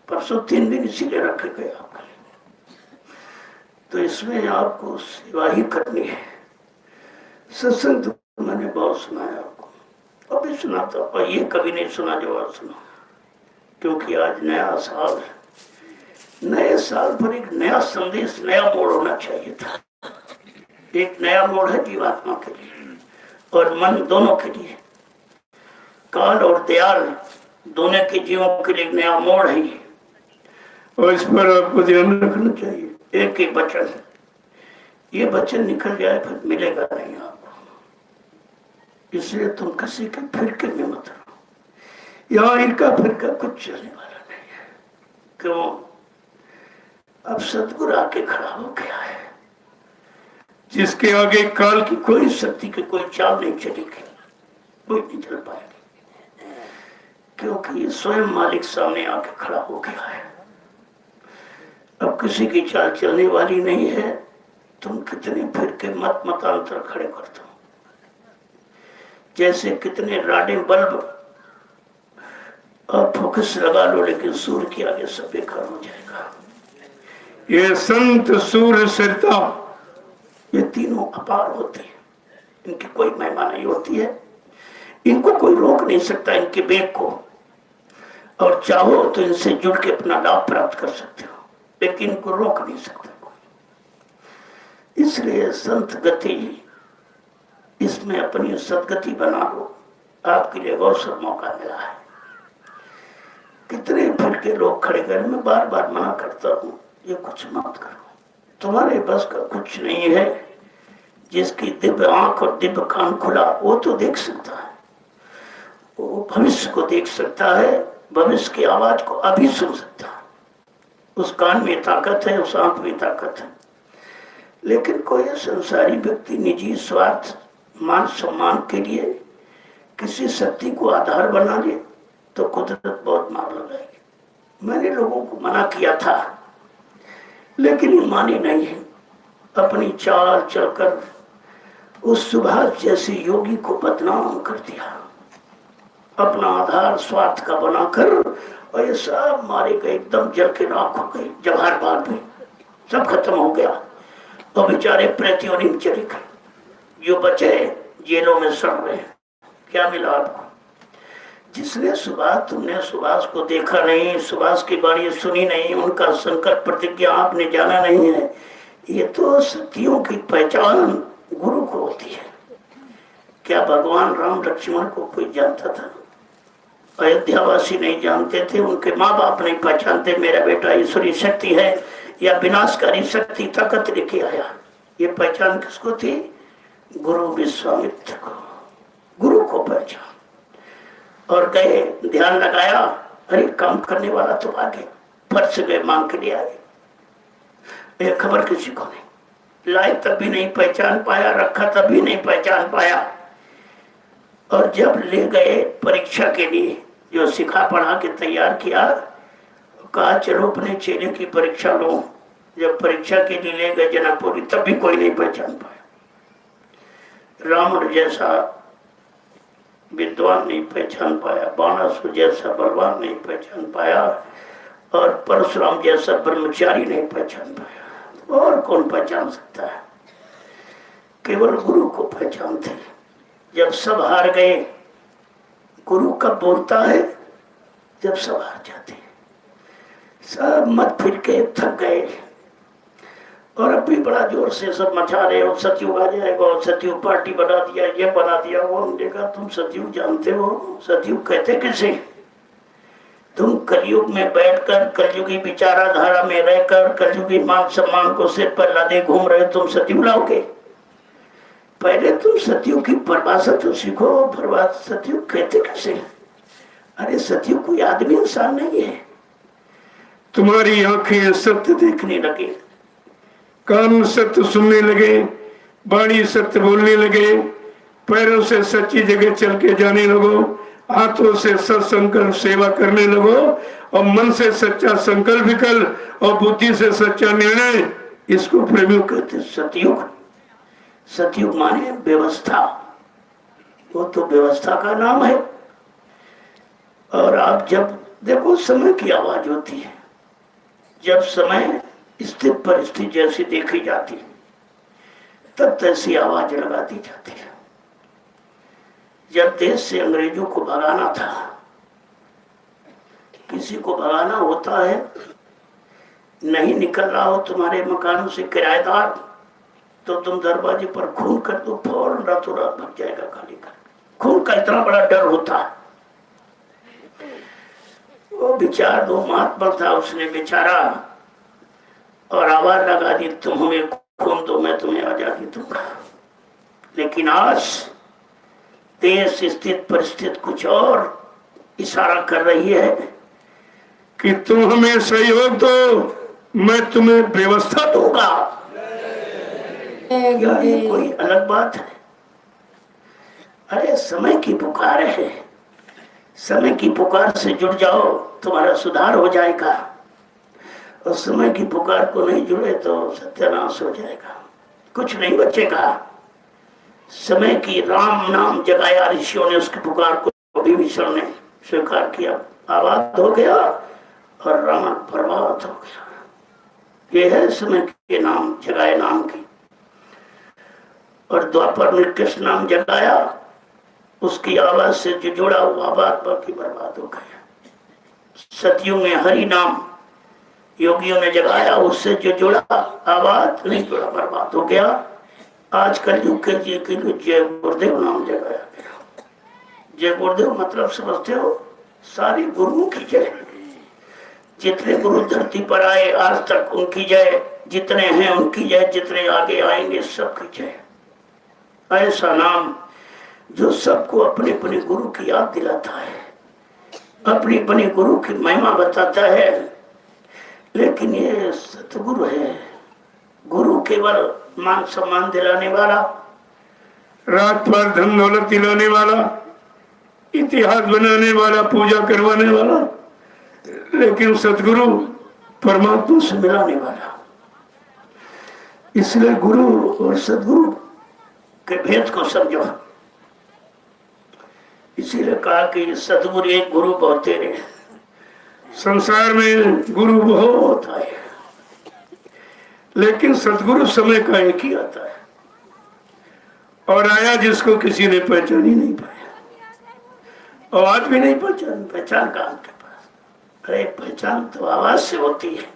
परसों 3 दिन इसीलिए रखे गए आपके लिए। तो इसमें आपको सेवा ही करनी है। सत्संग तो मैंने बहुत सुनाया आपको, अभी सुनाता, और ये कभी नहीं सुना जो आज सुना, क्योंकि आज नया साल है। नए साल पर एक नया संदेश, नया मोड़ होना चाहिए था। एक नया मोड़ है जीवात्मा के लिए और मन दोनों के लिए। काल और दयाल दोनों के जीवों के लिए नया मोड़ है ये, और इस पर आपको ध्यान रखना चाहिए। एक ही वचन, ये वचन निकल जाए फिर मिलेगा नहीं आपको। इसलिए तुम किसी के फिरके में मत रहो। यहाँ इनका फिरका कुछ चलने वाला नहीं है। क्यों? अब सतगुरु आके खड़ा हो गया है, जिसके आगे काल की कोई शक्ति की कोई चाल नहीं चलेगी, कोई नहीं चल पाएगी, क्योंकि स्वयं मालिक सामने आके खड़ा हो गया है। अब किसी की चाल चलने वाली नहीं है। तुम कितने फिर के मत मतांतर खड़े करते हो, जैसे कितने राडे बल्ब और फोकस लगा लो, लेकिन सूर्य के आगे सब बेकार हो जाएगा। ये संत, सूर्य, सरिता, ये तीनों अपार होते हैं, इनकी कोई महिमा नहीं होती है। इनको कोई रोक नहीं सकता, इनके वेग को। और चाहो तो इनसे जुड़ के अपना लाभ प्राप्त कर सकते हो, लेकिन इनको रोक नहीं सकता कोई। इसलिए संत गति, इसमें अपनी सदगति बना लो। आपके लिए अवसर मौका मिला है। कितने फिर के लोग खड़े गए। मैं बार बार मना करता हूँ, ये कुछ मत करो, तुम्हारे बस का कुछ नहीं है। जिसकी दिव्य आंख और दिव्य कान खुला, वो तो देख सकता है, वो भविष्य को देख सकता है, भविष्य की आवाज को अभी सुन सकता है। उस कान में ताकत है, उस आंख में ताकत है। लेकिन कोई संसारी व्यक्ति निजी स्वार्थ, मान सम्मान के लिए किसी शक्ति को आधार बना ले तो कुदरत बहुत मार लगाएगी। मैंने लोगों को मना किया था, लेकिन ये माने नहीं है। अपनी चाल चलकर उस सुभाष जैसे योगी को बदनाम कर दिया, अपना आधार स्वार्थ का बनाकर, और ये सब मारे गए, एकदम जल के राख हो गए। जवाहर बाग में सब खत्म हो गया, तो बेचारे प्रतियों में चले गए। जो बचे जेलों में सड़ रहे। क्या मिला आपको? जिसने सुभाष, तुमने सुभाष को देखा नहीं, सुभाष की बाणी सुनी नहीं, उनका संकल्प प्रतिज्ञा आपने जाना नहीं है। ये तो सतियों की पहचान गुरु को होती है। क्या भगवान राम लक्ष्मण को कोई जानता था? अयोध्यावासी नहीं जानते थे, उनके माँ बाप नहीं पहचानते मेरा बेटा ईश्वरी शक्ति है या विनाशकारी शक्ति ताकत लेके आया। ये पहचान किसको थी? गुरु विश्वामित्र को, गुरु को पहचान। और गए, ध्यान लगाया, अरे काम करने वाला तो आ गया, फट से गए मांग के लिए आए। ये खबर किसी को नहीं, लाए तब भी नहीं पहचान पाया, रखा तब भी नहीं पहचान पाया। और जब ले गए परीक्षा के लिए, जो सिखा पढ़ा के तैयार किया, कहा चलो अपने चेले की परीक्षा लो। जब परीक्षा के लिए ले गए जनकपुरी, तब भी कोई नहीं पहचान पाया। रावण जैसा विद्वान नहीं पहचान पाया, बाणासुर जैसा बलवान नहीं पहचान पाया, और परशुराम जैसा ब्रह्मचारी नहीं पहचान पाया। और कौन पहचान सकता है? केवल गुरु को पहचानते। जब सब हार गए, गुरु कब बोलता है? जब सब हार जाते, सब मत फिर के थक गए, और अब भी बड़ा जोर से सब मचा रहे हो, सतयुग आ जाएगा, और सतयुग पार्टी बना दिया, ये बना दिया वो। हमने कहा तुम सतयुग जानते हो? सतयुग कहते किसे? तुम कलयुग में बैठकर कलयुगी विचाराधारा में रहकर कलयुगी मान सम्मान को सिर पर लादे घूम रहे, तुम सतयुग लाओगे? पहले तुम सतयुग की परिभाषा तो सीखो। सतयुग कहते कैसे? अरे सतयुग कोई आदमी इंसान नहीं है। तुम्हारी आंखें सत्य देखने लगे, कान सत्य सुनने लगे, वाणी सत्य बोलने लगे, पैरों से सच्ची जगह चल के जाने लगो, हाथों से सत्संकल्प सेवा करने लगो, और मन से सच्चा संकल्प विकल्प और बुद्धि से सच्चा निर्णय। इसको प्रेमियों कहते सतयुग। सतयुग माने व्यवस्था, वो तो व्यवस्था का नाम है। और आप जब देखो, समय की आवाज होती है, जब समय स्थित परिस्थिति जैसी देखी जाती तब तैसी आवाज लगा दी जाती है। जब देश से अंग्रेजों को भगाना था, किसी को भगाना होता है, नहीं निकल रहा हो तुम्हारे मकानों से किराएदार, तो तुम दरवाजे पर खून कर दो, फौरन रातों रात भग जाएगा खाली कर। खून का इतना बड़ा डर होता है। वो विचार दो महात्मा था, उसने बेचारा और आवाज लगा दी, तुम हमें खून दो, मैं तुम्हें आजादी दूंगा। लेकिन आज देश स्थित परिस्थिति कुछ और इशारा कर रही है कि तुम हमें सहयोग दो, मैं तुम्हें व्यवस्था दूंगा। क्या ये कोई अलग बात है? अरे समय की पुकार है, समय की पुकार से जुड़ जाओ, तुम्हारा सुधार हो जाएगा। और समय की पुकार को नहीं जुड़े तो सत्यानाश हो जाएगा, कुछ नहीं बचेगा। समय की राम नाम जगाया ऋषियों ने, उसकी पुकार को विभीषण ने स्वीकार किया, आबाद हो गया और रावण बर्बाद हो गया। ये है समय के नाम जगाए नाम की। और द्वापर में कृष्ण नाम जगाया, उसकी आवाज से जो जुड़ा हुआ आबाद बाकी बर्बाद हो गया। सतयुग में हरि नाम योगियों ने जगाया, उससे जो जुड़ा आबाद नहीं जुड़ा बर्बाद हो गया। आज कलयुग के जय गुरुदेव नाम जगाया गया। जय गुरुदेव मतलब समझते हो? सारी गुरुओं की जय। जितने गुरु धरती पर आए आज तक उनकी जय, जितने हैं उनकी जय, जितने आगे आएंगे सबकी जय। ऐसा नाम जो सबको अपने अपने गुरु की याद दिलाता है, अपनी अपनी गुरु की महिमा बताता है। लेकिन ये सतगुरु है, गुरु केवल मान सम्मान दिलाने वाला, रात भर धन दौलत दिलाने वाला, इतिहास बनाने वाला, पूजा करवाने वाला, लेकिन सतगुरु परमात्मा से मिलाने वाला। इसलिए गुरु और सतगुरु के भेद को समझो। इसीलिए कहा कि सतगुरु एक, गुरु बहुत तेरे। संसार में गुरु बहुत आए, लेकिन सतगुरु समय का एक ही आता है, और आया जिसको किसी ने पहचान ही नहीं पाया, और आज भी नहीं पहचान। पहचान कहाँ के पास? अरे पहचान तो आवाज से होती है।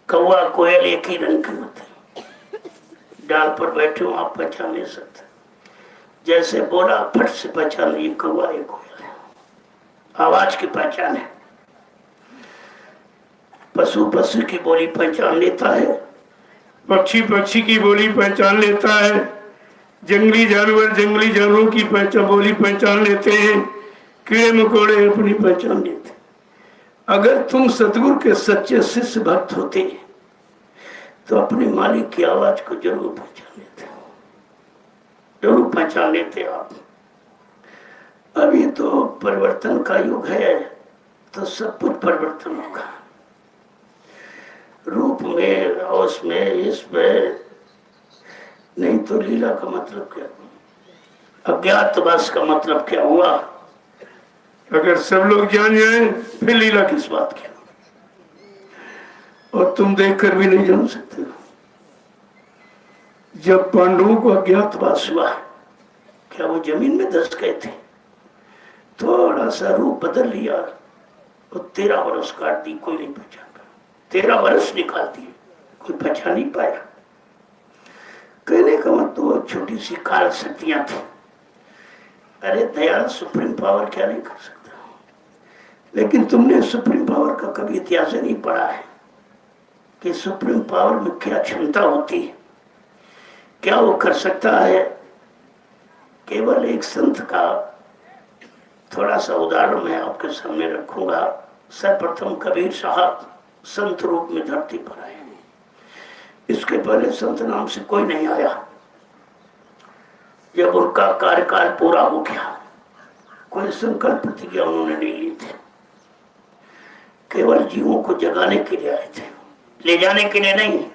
कौवा कोयल एक ही रंग के होते हैं, डाल पर बैठे हो आप पहचान नहीं सकते। जैसे बोला फट से पहचान, ये कौवा ये कोयल है। आवाज की पहचान है। पशु पशु की बोली पहचान लेता है, पक्षी पक्षी की बोली पहचान लेता है, जंगली जंगली जानवरों की बोली पहचान लेते हैं, कीड़े मकोड़े अपनी पहचान लेते हैं। अगर तुम सतगुरु के सच्चे शिष्य भक्त होते तो अपने मालिक की आवाज को जरूर पहचान लेते, जरूर पहचान लेते आप। अभी तो परिवर्तन का युग है, तो सब कुछ परिवर्तन होगा, रूप में, होश में, इसमें। नहीं तो लीला का मतलब क्या, अज्ञातवास का मतलब क्या हुआ? अगर सब लोग जान जाए फिर लीला किस बात की? और तुम देखकर भी नहीं जान सकते। जब पांडवों को अज्ञातवास हुआ, क्या वो जमीन में धस गए थे? थोड़ा सा रूप बदल लिया और 13 वर्ष काट दी, कोई नहीं पहचान पाया। 13 वर्ष निकाल दिए, कोई पहचान नहीं पाया। कहने का मतलब वो छोटी सी काल शक्तियां थी। अरे दयाल सुप्रीम पावर क्या नहीं कर सकता? लेकिन तुमने सुप्रीम पावर का कभी इतिहास नहीं पढ़ा है कि सुप्रीम पावर में क्या क्षमता होती है, क्या वो कर सकता है। केवल एक संत का थोड़ा सा उदाहरण मैं आपके सामने रखूंगा। सर्वप्रथम कबीर साहब संत रूप में धरती पर आए। इसके पहले संत नाम से कोई नहीं आया। जब उनका कार्यकाल पूरा हो गया, कोई संकल्प प्रतिज्ञा उन्होंने नहीं ली थी, केवल जीवों को जगाने के लिए आए थे, ले जाने के लिए नहीं।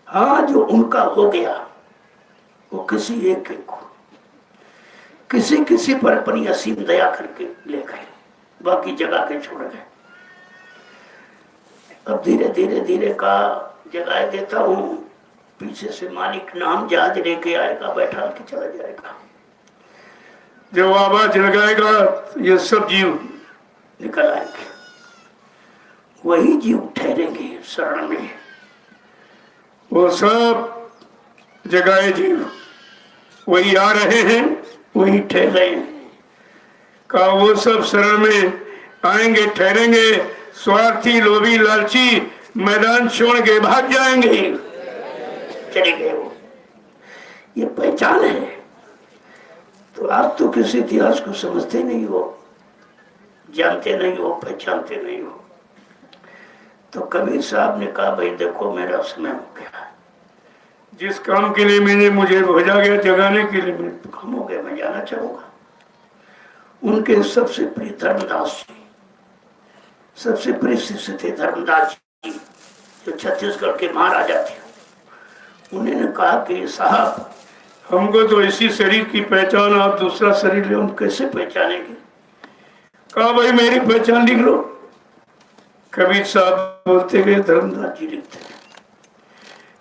हाँ, जो उनका हो गया वो किसी एक को, किसी किसी पर अपनी असीम दया करके ले गए, बाकी जगा के छोड़ गए। अब धीरे धीरे धीरे का जगाए देता हूँ, पीछे से मालिक नाम जहाज लेके आएगा, बैठा के चला जाएगा। जब आवाज लगाएगा ये सब जीव निकल आएंगे, वही जीव ठहरेंगे शरण में। वो सब जगाए जीव वही आ रहे हैं, वही ठहरे हैं। का वो सब शरण में आएंगे, ठहरेंगे। स्वार्थी लोभी लालची मैदान छोड़ के भाग जाएंगे, चले गए वो। ये पहचान है। तो आप तो किसी इतिहास को समझते नहीं हो, जानते नहीं हो, पहचानते नहीं हो। तो कबीर साहब ने कहा, भाई देखो मेरा समय हो गया, जिस काम के लिए मुझे भेजा गया जगाने के लिए, मेरे काम हो गया, मैं जाना चाहूंगा। उनके सबसे प्रिय धर्मदास जी, सबसे प्रिय शिष्य थे धर्मदास जी, जो छत्तीसगढ़ के महाराजा थे। उन्होंने कहा कि साहब हमको तो इसी शरीर की पहचान, आप दूसरा शरीर ले, हम कैसे पहचानेंगे? कहा भाई मेरी पहचान लिख लो। कबीर साहब बोलते गए, धर्मदास जी लिखते हैं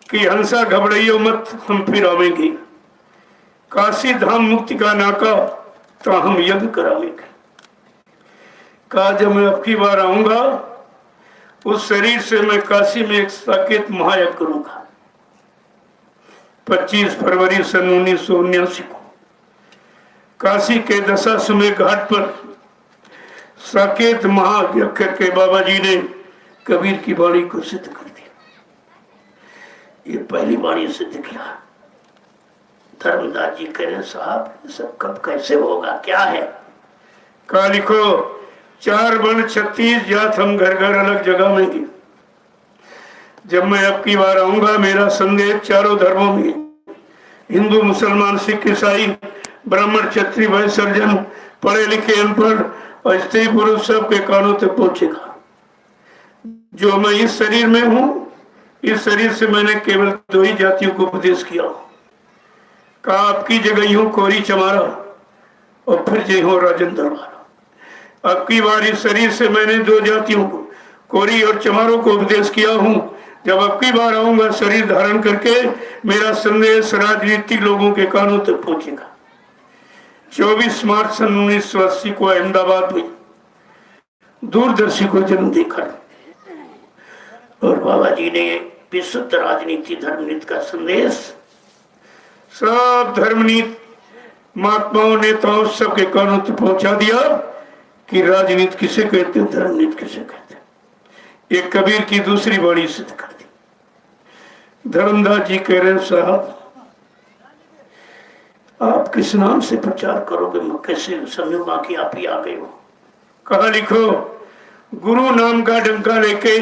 कि हंसा घबराइयो मत, हम फिर आवेंगे, काशी धाम मुक्ति का नाका, तो हम यज्ञ करावेंगे। कहा जब मैं अब की बार आऊंगा, उस शरीर से मैं काशी में एक साकेत महायज्ञ करूंगा। 25 फरवरी सन 1979 को काशी के दशाश्वमेध घाट पर साकेत महायज्ञ करके बाबा जी ने कबीर की वाणी को सिद्ध कर दिया। ये पहली वाणी सिद्ध किया। धर्मदास जी कह रहे साहब ये सब कब कैसे होगा, क्या है? कहा लिखो, 4 वर्ण 36 जात हम घर घर अलग जगह में की। जब मैं अब की बार आऊंगा, मेरा संदेश चारों धर्मों में, हिंदू मुसलमान सिख ईसाई ब्राह्मण क्षत्रिय वैश्य सर्जन पढ़े लिखे अनपढ़ और स्त्री पुरुष सबके कानों तक पहुंचेगा। जो मैं इस शरीर में हूं, इस शरीर से मैंने केवल 2 ही जातियों को उपदेश किया। कहा आपकी जगह यूं कोरी चमारा और फिर जय हो राजन दरबारा। अब की बार इस शरीर से मैंने 2 जातियों को, कोरी और चमारों को उपदेश किया हूं। जब अब की बार आऊंगा शरीर धारण करके, मेरा संदेश राजनीतिक लोगों के कानों तक पहुंचेगा। 24 मार्च सन 1980 को अहमदाबाद में दूरदर्शी को जन्म देकर और बाबा जी ने विशुद्ध राजनीति धर्मनीति का संदेश सब धर्मनीति महात्माओं नेताओं सबके कानों तक पहुंचा दिया कि राजनीति किसे कहते हैं, धर्मनीति किसे कहते हैं। ये कबीर की दूसरी वाणी सिद्ध कर दी। धर्मदास जी कह रहे हैं, साहब आप किस नाम से प्रचार करोगे, मैं कैसे समझूंगा कि आप ही आ गए हो। कहा लिखो, गुरु नाम का डंका लेके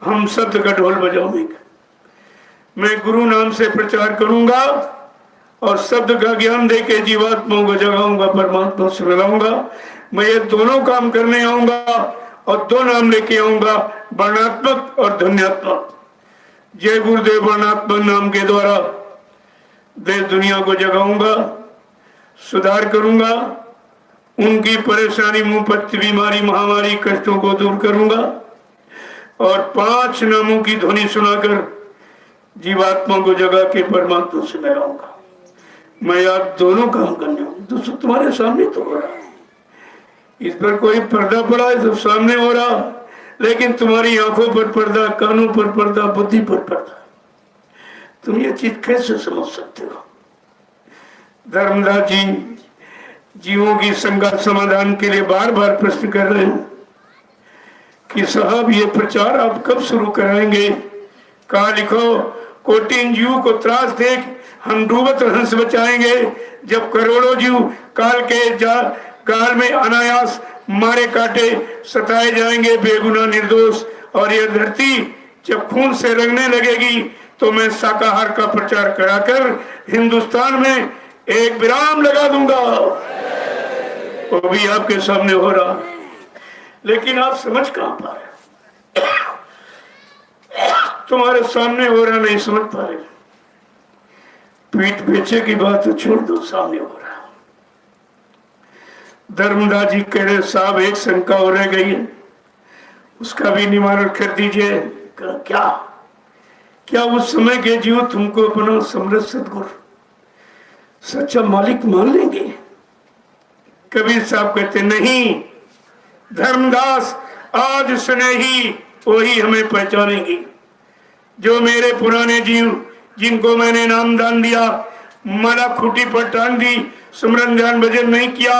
हम शब्द का ढोल बजाएंगे। मैं गुरु नाम से प्रचार करूंगा और शब्द का ज्ञान देके जीवात्माओं को जगाऊंगा, परमात्मा से मिलाऊंगा। मैं ये दोनों काम करने आऊंगा और दो नाम लेके आऊंगा, वर्णात्मक और ध्वन्यात्मक। जय गुरुदेव वर्णात्मक नाम के द्वारा देश दुनिया को जगाऊंगा, सुधार करूंगा, उनकी परेशानी, मुंहपत्ती, बीमारी, महामारी, कष्टों को दूर करूंगा और 5 नामों की ध्वनि सुनाकर जीवात्मा को जगा के परमात्मा से मिलाऊंगा। मैं आप दोनों काम करने हूं। दोस्तों तुम्हारे सामने तो हो रहा है, इस पर कोई पर्दा पड़ा है तो सामने हो रहा, लेकिन तुम्हारी आंखों पर पर्दा, कानों पर पर्दा, बुद्धि पर पर्दा। तुम ये चीज कैसे समझ सकते हो। धर्मदास जी जीवों की शंका समाधान के लिए बार बार प्रश्न कर रहे हैं कि साहब ये प्रचार आप कब शुरू कराएंगे। कहा लिखो, कोटिन जीव को त्रास देख हम डूबत हंस बचाएंगे, जब करोड़ों जीव काल के काल में अनायास मारे काटे सताए जाएंगे बेगुनाह निर्दोष। और यह धरती जब खून से रंगने लगेगी तो मैं शाकाहार का प्रचार कराकर हिंदुस्तान में एक विराम लगा दूंगा। वो भी आपके सामने हो रहा, लेकिन आप समझ कहां पा रहे। तुम्हारे सामने हो रहा, नहीं समझ पा रहे। पीठ पीछे की बात तो छोड़ दो, सामने हो रहा। धर्मदास जी कह रहे, साहब एक शंका हो रह गई है, उसका भी निवारण कर दीजिए। क्या क्या उस समय के जीव तुमको अपना समृद्ध सदगुरु सच्चा मालिक मान लेंगे। कबीर साहब कहते नहीं, धर्मदास आज स्नेही वही हमें पहचानेंगे। जो मेरे पुराने जीव जिनको मैंने नाम दान दिया, माला खूटी पर टांग दी, सुमरन ध्यान भजन नहीं किया,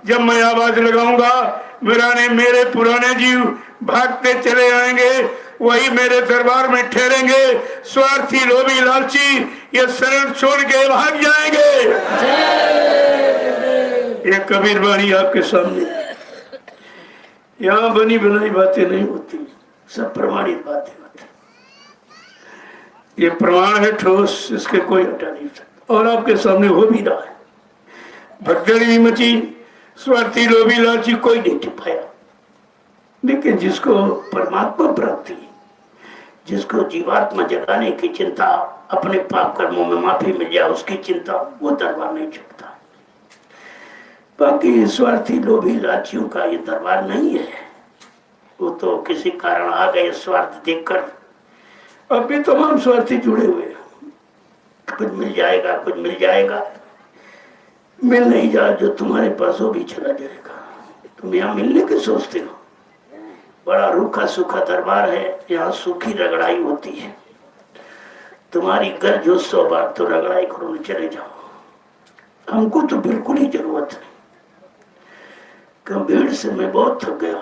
जब मैं आवाज लगाऊंगा मेरे पुराने जीव भागते चले आएंगे, वही मेरे दरबार में ठहरेंगे। स्वार्थी लोभी लालची ये शरण छोड़ के भाग जाएंगे। ये कबीर वाणी आपके सामने। यहाँ बनी बनाई बातें नहीं होती, सब प्रमाणित बातें होती। ये प्रमाण है ठोस, इसके कोई हटा नहीं सकता और आपके सामने हो भी रहा है। भगदड़ भी मची, स्वार्थी लोभी लालची कोई नहीं टिपाया, लेकिन जिसको परमात्मा प्राप्ति, जिसको जीवात्मा जगाने की चिंता, अपने पाप कर्मों में माफी मिल जाए उसकी चिंता, वो दरबार नहीं चुकता। बाकी स्वार्थी लोभी लालचियों का ये दरबार नहीं है। वो तो किसी कारण आ गए स्वार्थ देखकर। अब भी तमाम स्वार्थी जुड़े हुए हैं, कुछ मिल जाएगा, कुछ मिल जाएगा, मिल नहीं जाए जो तुम्हारे पास हो भी चला जाएगा। तुम यहाँ मिलने के सोचते हो। बड़ा रूखा सूखा दरबार है, यहाँ सूखी रगड़ाई होती है। तुम्हारी गर्ज हो 100 बार तो रगड़ाई करो, चले जाओ। हमको तो बिल्कुल ही जरूरत नहीं। भीड़ से मैं बहुत थक गया।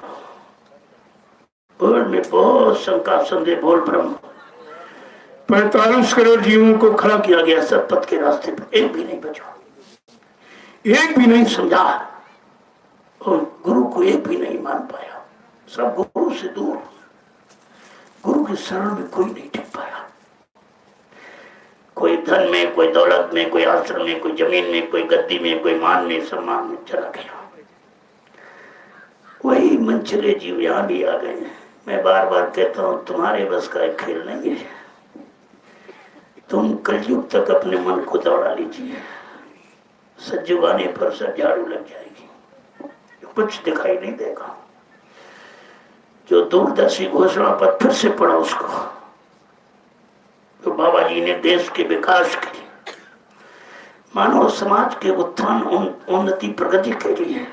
भीड़ में बहुत शंका संदेह बोल ब्रह्म 45 करोड़ जीवों को खड़ा किया गया सतपथ के रास्ते पर, एक भी नहीं बचा, एक भी नहीं समझा और गुरु को एक भी नहीं मान पाया। सब गुरु से दूर, गुरु के शरण में कोई नहीं टिक पाया। कोई धन में, कोई दौलत में, कोई आश्रम में, कोई जमीन में, कोई गद्दी में, कोई मान में, सम्मान में चला गया। वही मनचले जीव यहाँ भी आ गए। मैं बार बार कहता हूँ तुम्हारे बस का एक खेल नहीं है। तुम कलयुग तक अपने मन को दौड़ा लीजिए, सज्जुगाने पर सब झाड़ू लग जाएगी, कुछ दिखाई नहीं देगा। जो दूरदर्शी घोषणा पत्र फिर से पढ़ा उसको, तो बाबा जी ने देश के विकास के लिए, मानव समाज के उत्थान उन्नति प्रगति के लिए,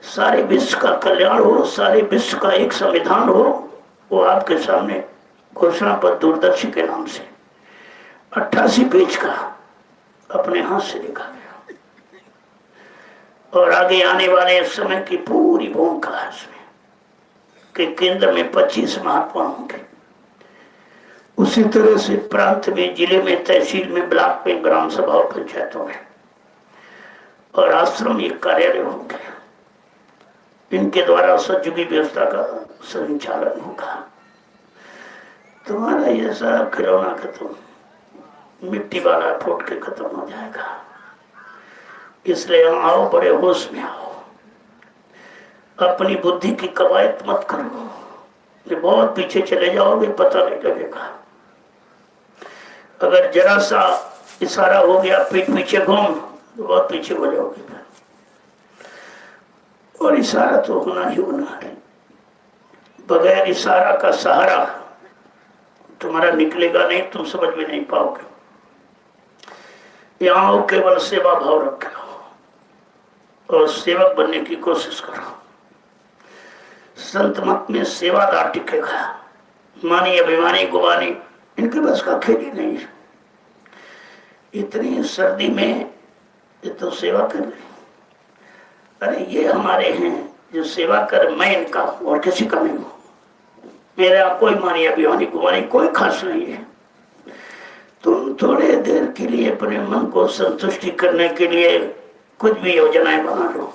सारे विश्व का कल्याण हो, सारे विश्व का एक संविधान हो, वो आपके सामने घोषणा पत्र दूरदर्शी के नाम से 88 पेज का अपने हाथ से लिखा गया। और आगे आने वाले समय की पूरी भूमिका है इसमें कि केंद्र में 25 महात्मा होंगे, उसी तरह से प्रांत में, जिले में, तहसील में, ब्लॉक में, ग्राम सभा और पंचायतों में और आश्रम एक कार्यालय होंगे। इनके द्वारा सतयुगी व्यवस्था का संचालन होगा। तुम्हारा ये सब खिलौना खत्म, मिट्टी वाला फूट के खत्म हो जाएगा। इसलिए आओ, बड़े होश में आओ, अपनी बुद्धि की कवायद मत करो, ये बहुत पीछे चले जाओगे, पता नहीं लगेगा। अगर जरा सा इशारा हो गया पीठ पीछे घूम तो बहुत पीछे हो जाओगे। और इशारा तो होना ही होना है, बगैर इशारा का सहारा तुम्हारा निकलेगा नहीं, तुम समझ में नहीं पाओगे। यहाँ केवल सेवा भाव रखो और सेवक बनने की कोशिश करो। संत मत में सेवादार टिकेगा, मानी अभिमानी गुमानी इनके बस का खेल ही नहीं है। इतनी सर्दी में ये तो सेवा कर रहे, अरे ये हमारे हैं जो सेवा कर, मैं इनका और किसी का नहीं हूं। मेरा कोई मानी अभिमानी गुमानी कोई खास नहीं है। तुम थोड़े देर के लिए अपने मन को संतुष्टि करने के लिए कुछ भी योजनाएं बना लो,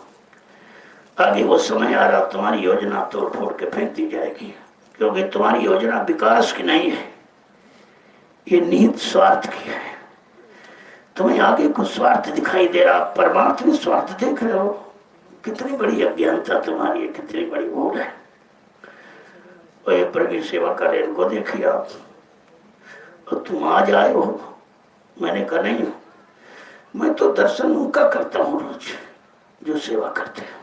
आगे वो समय आ रहा तुम्हारी योजना तोड़ फोड़ के फेंक दी जाएगी, क्योंकि तुम्हारी योजना विकास की नहीं है, ये निहित स्वार्थ की है। तुम्हें आगे कुछ स्वार्थ दिखाई दे रहा, परमार्थ में स्वार्थ देख रहे हो। कितनी बड़ी अज्ञानता तुम्हारी है, कितनी बड़ी भूल है। और प्रभु सेवा करे, इनको देखिए आप, और तुम आज आए हो। मैंने कहा नहीं, मैं तो दर्शन उनका करता हूँ रोज जो सेवा करते हैं।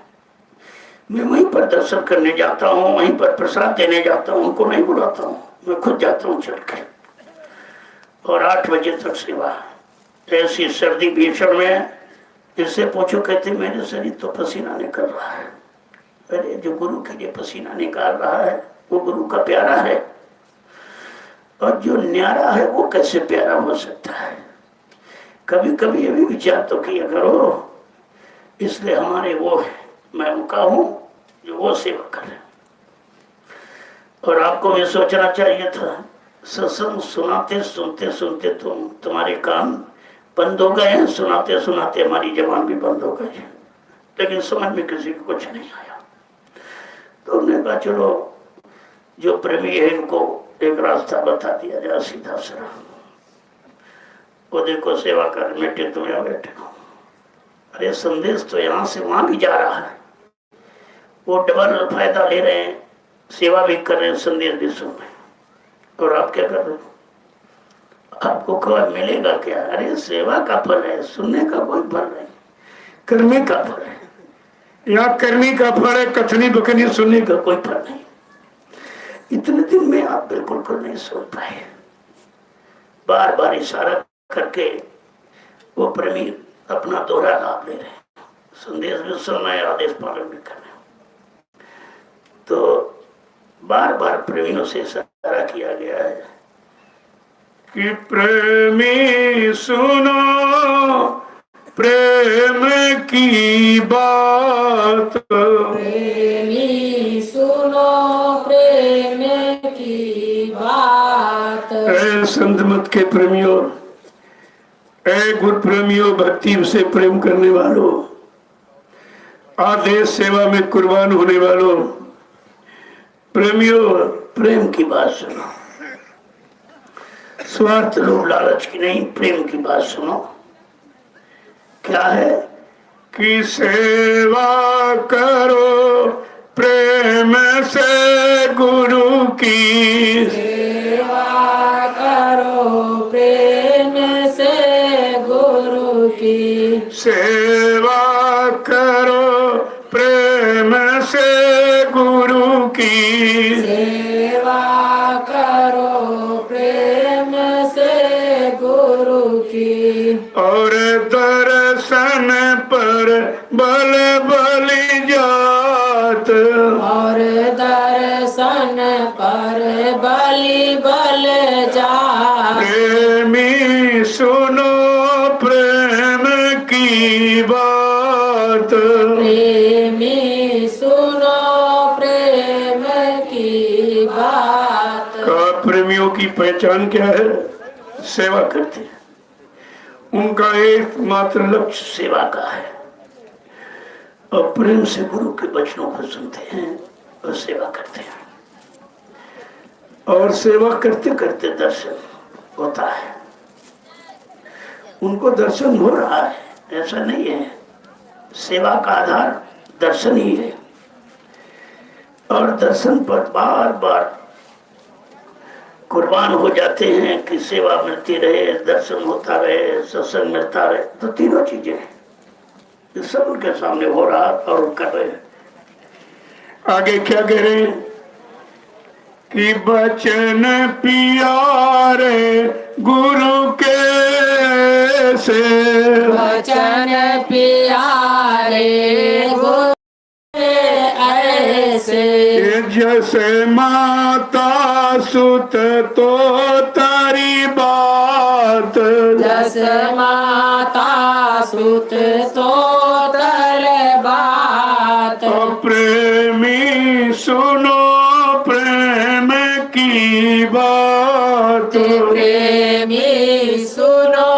मैं वहीं पर दर्शन करने जाता हूँ, वहीं पर प्रसाद देने जाता हूँ, उनको नहीं बुलाता हूँ, मैं खुद जाता हूँ चल के। और 8 बजे तक सेवा, ऐसी सर्दी भीषण में। इससे पूछो, कहते मेरे शरीर तो पसीना निकल रहा है। अरे जो गुरु के लिए पसीना निकाल रहा है वो गुरु का प्यारा है, और जो न्यारा है वो कैसे प्यारा हो सकता है। कभी कभी ये भी विचार तो किया करो। इसलिए हमारे वो है, मैं उनका हूं जो वो सेवा करे। और आपको भी सोचना चाहिए था, सत्संग सुनाते सुनते सुनते तुम्हारे कान बंद हो गए हैं, सुनाते सुनाते हमारी जबान भी बंद हो गई है, लेकिन समझ में किसी को कुछ नहीं आया। तो हमने कहा चलो जो प्रेमी है इनको एक रास्ता बता दिया जाए, सीधा साधा। वो देखो सेवा कर, बैठे तुम यहाँ बैठे हो। अरे संदेश तो यहाँ से वहां भी जा रहा है, वो डबल फायदा ले रहे हैं, सेवा भी कर रहे हैं, संदेश भी सुन रहे हैं। और आप क्या कर रहे हो? आपको कब मिलेगा क्या? अरे सेवा का फल है, सुनने का कोई फल नहीं, करने का फल है। यहाँ करने का फल है, कथनी बकनी सुनने का कोई फल नहीं। इतने दिन में आप बिल्कुल को नहीं सुन पाए। बार बार इशारा करके वो प्रेमी अपना दोहरा लाभ ले रहे हैं, संदेश भी सुनना है, आदेश पालन भी करना है। तो बार बार प्रेमियों से इशारा किया गया है कि प्रेमी सुनो प्रेम की बात, प्रेमी सुनो प्रेम की बात। ऐ संत मत के प्रेमियों, ऐ गुरु प्रेमियों, भक्ति से प्रेम करने वालों, आदेश सेवा में कुर्बान होने वालों, प्रेमियों प्रेम की बात सुनो। स्वार्थ लोभ लालच की नहीं, प्रेम की बात सुनो। क्या है कि सेवा करो प्रेम से गुरु की, सेवा करो प्रेम से गुरु की, सेवा करो प्रेम से गुरु की, सेवा करो प्रेम से गुरु की। और दर्शन पर बल बलि जात, और दर्शन पर बलि बल जात। प्रेमी सुनो प्रेम की बात, की पहचान क्या है? सेवा करते हैं। उनका एकमात्र लक्ष्य सेवा का है और प्रेम से गुरु के वचनों को सुनते हैं और सेवा करते हैं। और सेवा करते करते दर्शन होता है। उनको दर्शन हो रहा है ऐसा नहीं है। सेवा का आधार दर्शन ही है और दर्शन पर बार बार कुर्बान हो जाते हैं कि सेवा मिलती रहे, दर्शन होता रहे, सत्संग मिलता रहे। तो तीनों चीजें हैं, ये सब उनके सामने हो रहा और कर रहे हैं। आगे क्या कह रहे हैं कि बचन प्यारे गुरु के से, वचन प्यारे गुरु के ऐसे, जैसे माता सुत तो तारी बात, जस माता सुत तो तर बात, प्रेमी सुनो प्रेम की बात, प्रेमी सुनो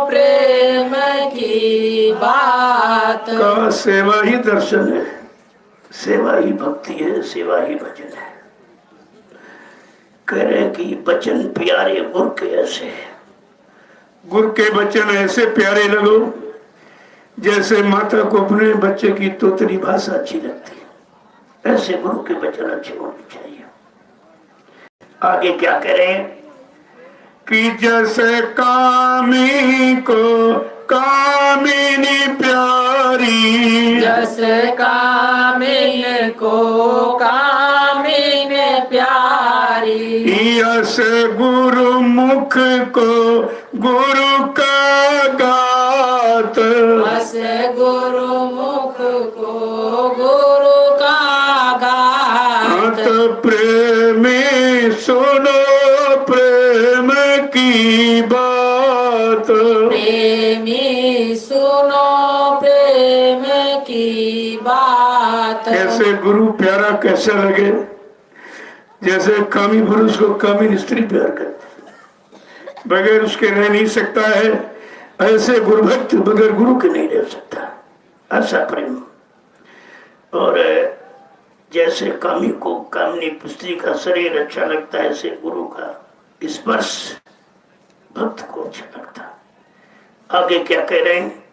प्रेम की बात। का सेवा ही दर्शन है, सेवा ही भक्ति है, सेवा ही भजन है। कह रहे कि बचन प्यारे गुरु के ऐसे, गुरु के बचन ऐसे प्यारे लगो जैसे माता को अपने बच्चे की तोतरी भाषा अच्छी लगती है। ऐसे गुरु के बचन अच्छे होने चाहिए। आगे क्या कह रहे हैं कि जैसे कामी को कामिनी प्यारी, जस कामिन को कामिन प्यारी, यस गुरु मुख को गुरु का गात, बस गुरु मुख को गुरु का गात, प्रेमी सुनो प्रेम की बात, प्रेमी सुनो प्रेम की बात। कैसे गुरु प्यारा कैसा लगे? जैसे कामी पुरुष को कामी स्त्री प्यार करती, बगैर उसके रह नहीं सकता है। ऐसे गुरु भक्त बगैर गुरु के नहीं रह सकता, ऐसा प्रेम। और जैसे कामी को कामनी स्त्री का शरीर अच्छा लगता है, ऐसे गुरु का स्पर्श भक्त को अच्छा लगता है। आगे क्या कह रहे हैं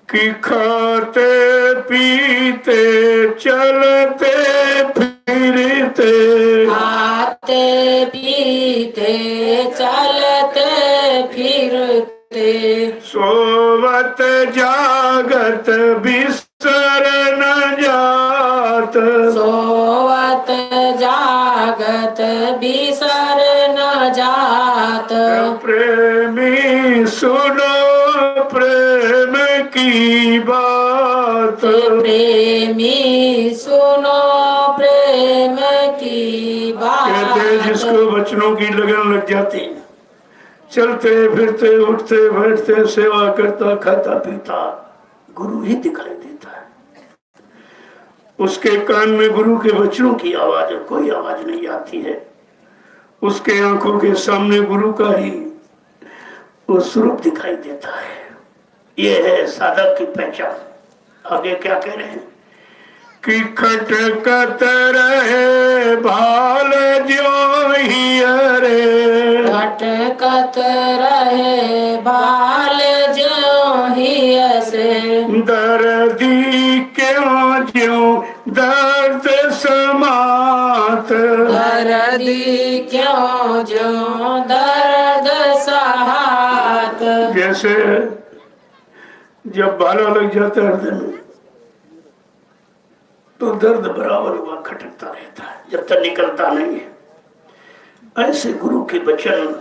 कि खाते पीते चलते फिरते, खाते पीते चलते फिरते, सोवत जागत बिसर न जात, सोवत जागत बिसर न जात, प्रेमी सुनो प्रेम की बात, प्रेमी सुनो प्रेम की बात। कहते जिसको बचनों की लगन लग जाती, चलते फिरते उठते बैठते सेवा करता खाता पीता गुरु ही दिखाई देता है। उसके कान में गुरु के वचनों की आवाज, कोई आवाज नहीं आती है। उसके आंखों के सामने गुरु का ही वो स्वरूप दिखाई देता है। ये है साधक की पहचान। आगे क्या कह रहे हैं कि खटकत रहे भाल ज्यों ही अरे, खटकत रहे बाल ज्यों ही ऐसे, दर्दी क्यों ज्यों दर्द समात, दर्दी क्यों ज्यों दर्द सहात। जैसे जब भाला लग जाता है हृदय में तो दर्द बराबर हुआ खटकता रहता है जब तक निकलता नहीं है। ऐसे गुरु के वचन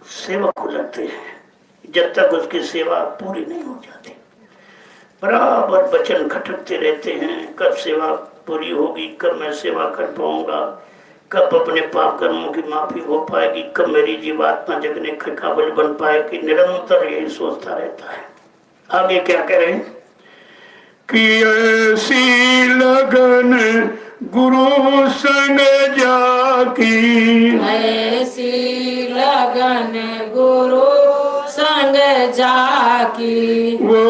सेवा को लगते हैं जब तक उसकी सेवा पूरी नहीं हो जाती। बराबर वचन खटकते रहते हैं, कब सेवा पूरी होगी, कब मैं सेवा कर पाऊंगा, कब अपने पाप कर्मों की माफी हो पाएगी, कब मेरी जीवात्मा जगने का काबिल बन पाएगी। निरंतर यही सोचता रहता है। आगे क्या करें कि ऐसी लगन गुरु संग जाकी, ऐसी लगन गुरु संग जाकी। वो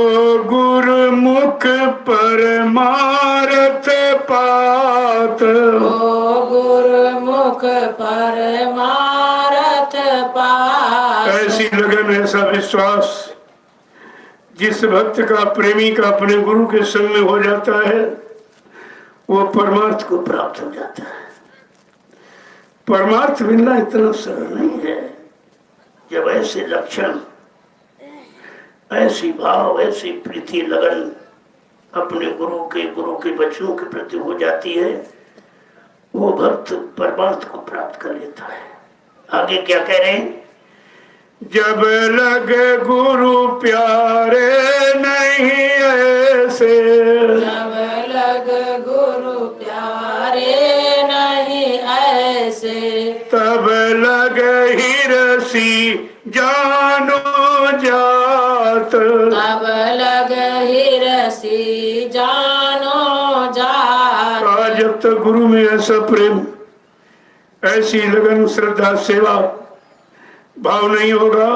गुरुमुख परमारथ पात, ओ गुरुमुख परमारथ पात। ऐसी लगन ऐसा विश्वास जिस भक्त का प्रेमी का अपने गुरु के संग में हो जाता है वो परमार्थ को प्राप्त हो जाता है। परमार्थ मिलना इतना सरल नहीं है। जब ऐसे लक्षण, ऐसी भाव, ऐसी प्रीति लगन अपने गुरु के बच्चों के प्रति हो जाती है, वो भक्त परमार्थ को प्राप्त कर लेता है। आगे क्या कह रहे हैं? जब लगे गुरु प्यारे नहीं ऐसे, जब लग गुरु प्यारे नहीं ऐसे, तब लगे हिरसी जानो जात, तब लग हिरसी जानो जात। जब तक गुरु में ऐसा प्रेम, ऐसी लगन, श्रद्धा, सेवा भाव नहीं होगा,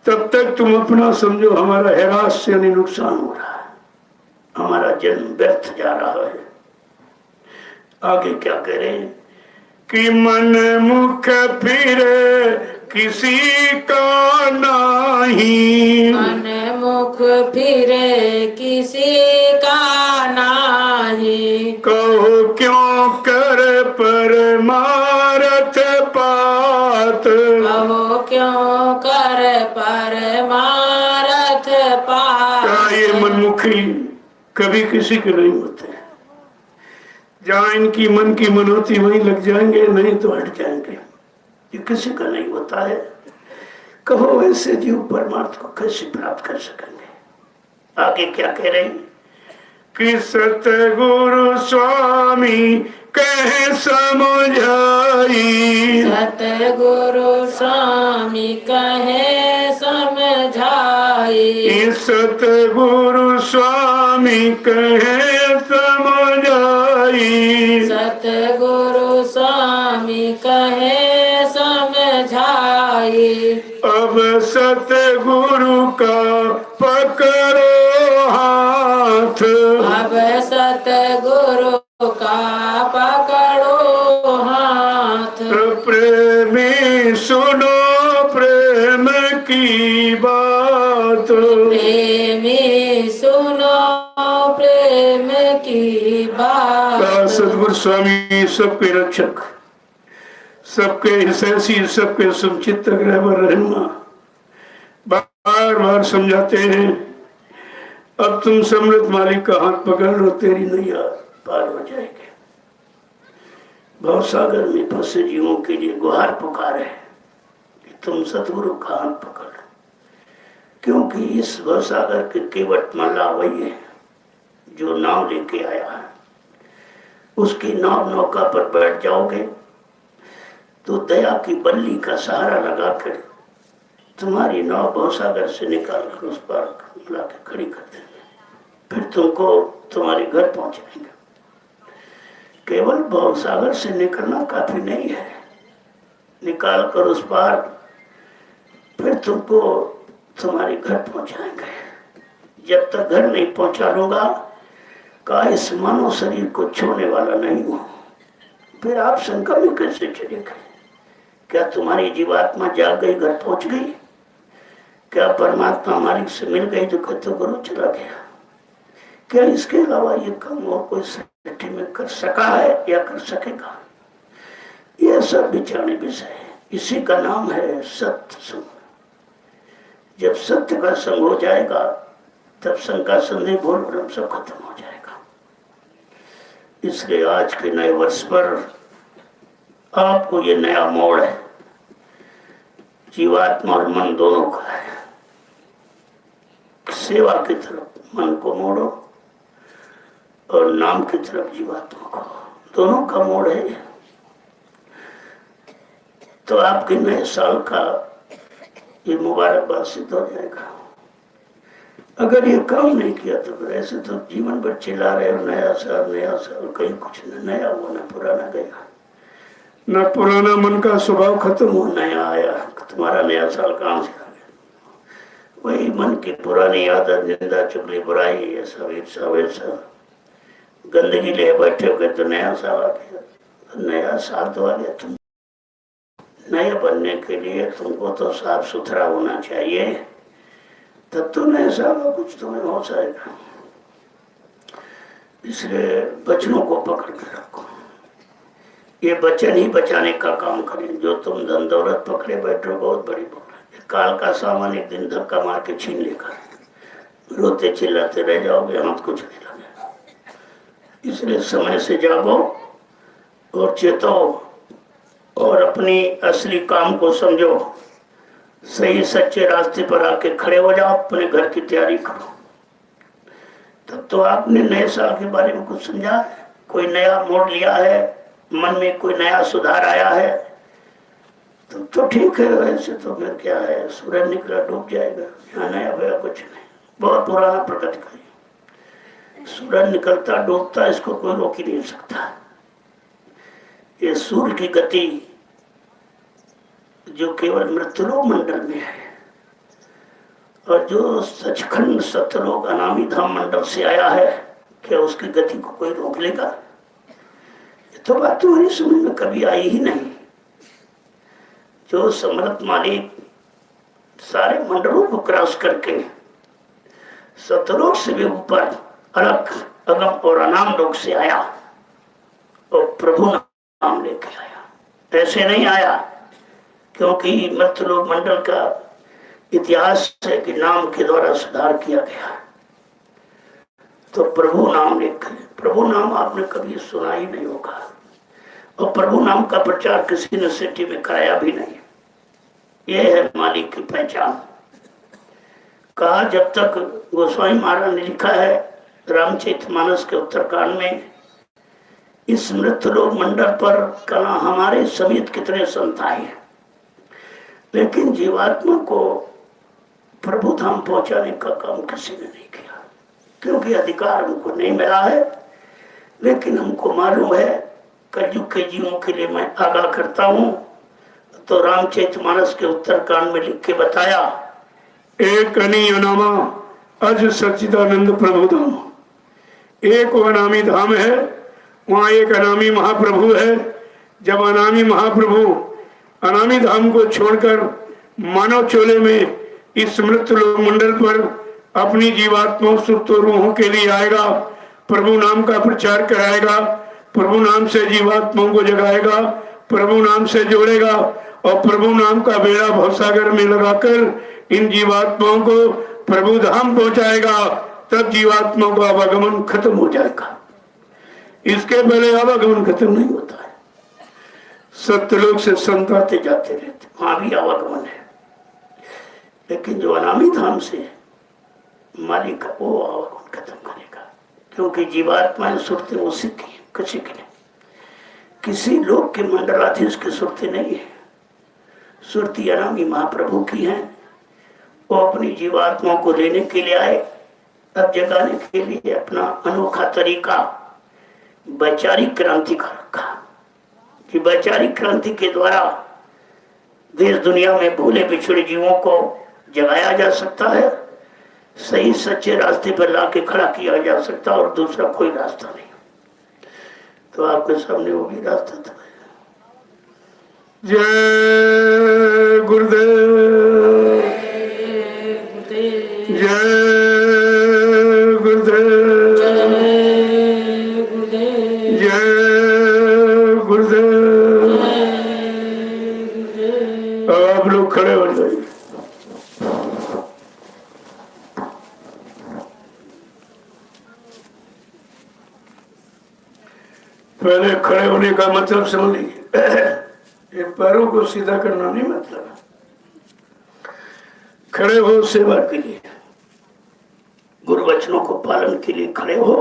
तब तक तुम अपना समझो हमारा हैरास से यानी नुकसान हो रहा है, हमारा जन्म व्यर्थ जा रहा है। आगे क्या कह रहे हैं कि मन मुख फिरे किसी का नहीं, मन मुख फिरे किसी का नाही। कहो क्यों कर परमारथ पात, कहो क्यों कर परमारथ पात। क्या ये मनमुखी कभी किसी के नहीं होते? जहाँ इनकी मन की मनोती वहीं लग जाएंगे, नहीं तो हट जाएंगे। ये किसी का नहीं होता है। कहो ऐसे जीव परमार्थ को कैसे प्राप्त कर सकेंगे? आगे क्या कह रहे हैं कि सतगुरु स्वामी कह समझाई, सतगुरु स्वामी कहे समझाई। सतगुरु स्वामी कहे समझाई, सतगुरु स्वामी कहे समझाई। अब सतगुरु का पकड़ो हाथ, अब सतगुरु का पकड़ो हाथ। प्रेमी सुनो प्रेम की बात, प्रेमी सुनो प्रेम की बात। सतगुरु स्वामी सबके रक्षक, सबके हितैषी, सबके समुचित रहबर रहनुमा बार बार समझाते हैं, अब तुम समृद्ध मालिक का हाथ पकड़ लो, तेरी नैया पार हो जाएगी। भवसागर में फंसे जीवों के लिए गुहार पुकार है कि तुम सतगुरु का हाथ पकड़ लो, क्योंकि इस भवसागर के केवट मल्ला वही है जो नाव लेके आया है। उसकी नाव नौका पर बैठ जाओगे तो दया की बल्ली का सहारा लगाकर तुम्हारी नाव भवसागर से निकाल कर उस पार ला के खड़ी कर देंगे, फिर तुमको तुम्हारे घर पहुंचाएंगे। केवल भवसागर से निकलना काफी नहीं है, निकाल कर उस पार फिर तुमको तुम्हारे घर पहुंचाएंगे। जब तक घर नहीं पहुंचा लूंगा का इस मानव शरीर को छोड़ने वाला नहीं हूं, फिर आप शंका में कैसे चले गए? क्या तुम्हारी जीवात्मा जाग गई, घर पहुंच गई? क्या परमात्मा मालिक से मिल गई जो कहते गुरु चला गया? क्या इसके अलावा ये काम और कोई सृष्टि में कर सका है या कर सकेगा? यह सब विचारने विषय है। इसी का नाम है सत्य संग। जब सत्य का संग हो जाएगा तब शंका संदेह भूल भ्रम सब खत्म हो जाएगा। इसलिए आज के नए वर्ष पर आपको ये नया मोड़ है, जीवात्मा और मन दोनों का है। सेवा की तरफ मन को मोड़ो और नाम की तरफ जीवात्मा को, दोनों का मोड़ है। तो आपके नए साल का ये मुबारकबाद सिद्ध हो जाएगा। अगर ये काम नहीं किया तो फिर ऐसे तो जीवन भर चिल्ला रहे हो नया साल, कहीं कुछ नया हुआ ना पुराना गया, न पुराना मन का स्वभाव खत्म हो नया आया। तुम्हारा नया साल कहाँ से आ गया? वही मन की पुरानी आदत, निंदा चुगली बुराई, ये सब ईर्षा वैसा गंदगी ले बैठे हो गए तो नया साल आ गया। नया साल तो आ गया, तुम नए बनने के लिए तुमको तो साफ सुथरा होना चाहिए, तब तो नए साल में कुछ तुम्हें हो जाएगा। इसलिए वचनों को पकड़ के रखो, ये वचन ही बचाने का काम करें। जो तुम धन दौलत पकड़े बैठो बहुत बड़ी बात है, काल का सामान एक दिन धक्का मार के छीन लेगा, रोते चिल्लाते रह जाओगे, हाथ कुछ नहीं लगेगा। इसलिए समय से जागो और चेतो और अपनी असली काम को समझो, सही सच्चे रास्ते पर आके खड़े हो जाओ, अपने घर की तैयारी करो। तब तो आपने नए साल के बारे में कुछ समझा है, कोई नया मोड़ लिया है, मन में कोई नया सुधार आया है, तो ठीक है। वैसे तो फिर क्या है, सूरज निकला डूब जाएगा, यहाँ नया भया कुछ नहीं, बहुत पुराना प्रकट करें। सूरज निकलता डूबता इसको कोई रोक ही नहीं सकता। ये सूर्य की गति जो केवल मृत्युलोक मंडल में है, और जो सचखंड सत्यलोक अनामी धाम मंडल से आया है, क्या उसकी गति को कोई रोक लेगा? ये तो बात तुम्हारी समझ में कभी आई ही नहीं। जो समर्थ मालिक सारे मंडलों को क्रॉस करके सत्यलोक से भी ऊपर अलग अगम और अनाम लोक से आया और प्रभु नाम लेके आया, ऐसे नहीं आया क्योंकि मृत्युलोक मंडल का इतिहास है कि नाम के द्वारा सुधार किया गया। तो प्रभु नाम लेकर, प्रभु नाम आपने कभी सुना ही नहीं होगा, और प्रभु नाम का प्रचार किसी ने सिटी में कराया भी नहीं। यह है मालिक की पहचान। कहा जब तक गोस्वामी महाराज ने लिखा है रामचरितमानस के उत्तरकांड में, इस मृत्युलोक मंडल पर कला हमारे समेत कितने संत आए, लेकिन जीवात्मा को प्रभु धाम पहुंचाने का काम किसी ने नहीं किया, क्योंकि अधिकार हमको नहीं मिला है। लेकिन हमको मालूम है कलयुग के जीवों के लिए मैं आगाह करता हूँ। तो रामचरितमानस के उत्तरकांड में लिख के बताया, एक अनी अनामा अज सच्चिदानंद प्रभु धाम, एक अनामी धाम है, वहाँ एक अनामी महाप्रभु है। जब अनामी महाप्रभु अनामी धाम को छोड़कर मानव चोले में इस मृत्युलोक मंडल पर अपनी जीवात्माओं सुप्त रूहों के लिए आएगा, प्रभु नाम का प्रचार कराएगा, प्रभु नाम से जीवात्माओं को जगाएगा, प्रभु नाम से जोड़ेगा, और प्रभु नाम का बेड़ा भवसागर में लगाकर इन जीवात्माओं को प्रभु धाम पहुंचाएगा, तब जीवात्माओं का आवागमन खत्म हो जाएगा। इसके पहले आवागमन खत्म नहीं होता है। सत्यलोक से संत आते जाते रहते, वहां भी आवागमन है, लेकिन जो अनामी धाम से मालिक का वो आवागमन खत्म करेगा, क्योंकि जीवात्माएं सुरते उसी की, किसी की नहीं, किसी लोक के मंडलाधीश की सुरती नहीं है। सुरती अनामी महाप्रभु की है। वो अपनी जीवात्माओं को लेने के लिए आए, अब जगाने के लिए अपना अनोखा तरीका वैचारिक क्रांति का रखा, कि वैचारिक क्रांति के द्वारा देश दुनिया में भूले बिछड़े जीवों को जगाया जा सकता है, सही सच्चे रास्ते पर लाके खड़ा किया जा सकता, और दूसरा कोई रास्ता नहीं। तो आपके सामने वो भी रास्ता था। जय गुरुदेव, जय गुरुदेव, जय गुरुदेव। अब आप लोग खड़े हो जाइए। पहले खड़े होने का मतलब समझ लीजिए, ये पैरों को सीधा करना नहीं मतलब। खड़े हो सेवा के लिए, गुरु वचनों को पालन के लिए खड़े हो,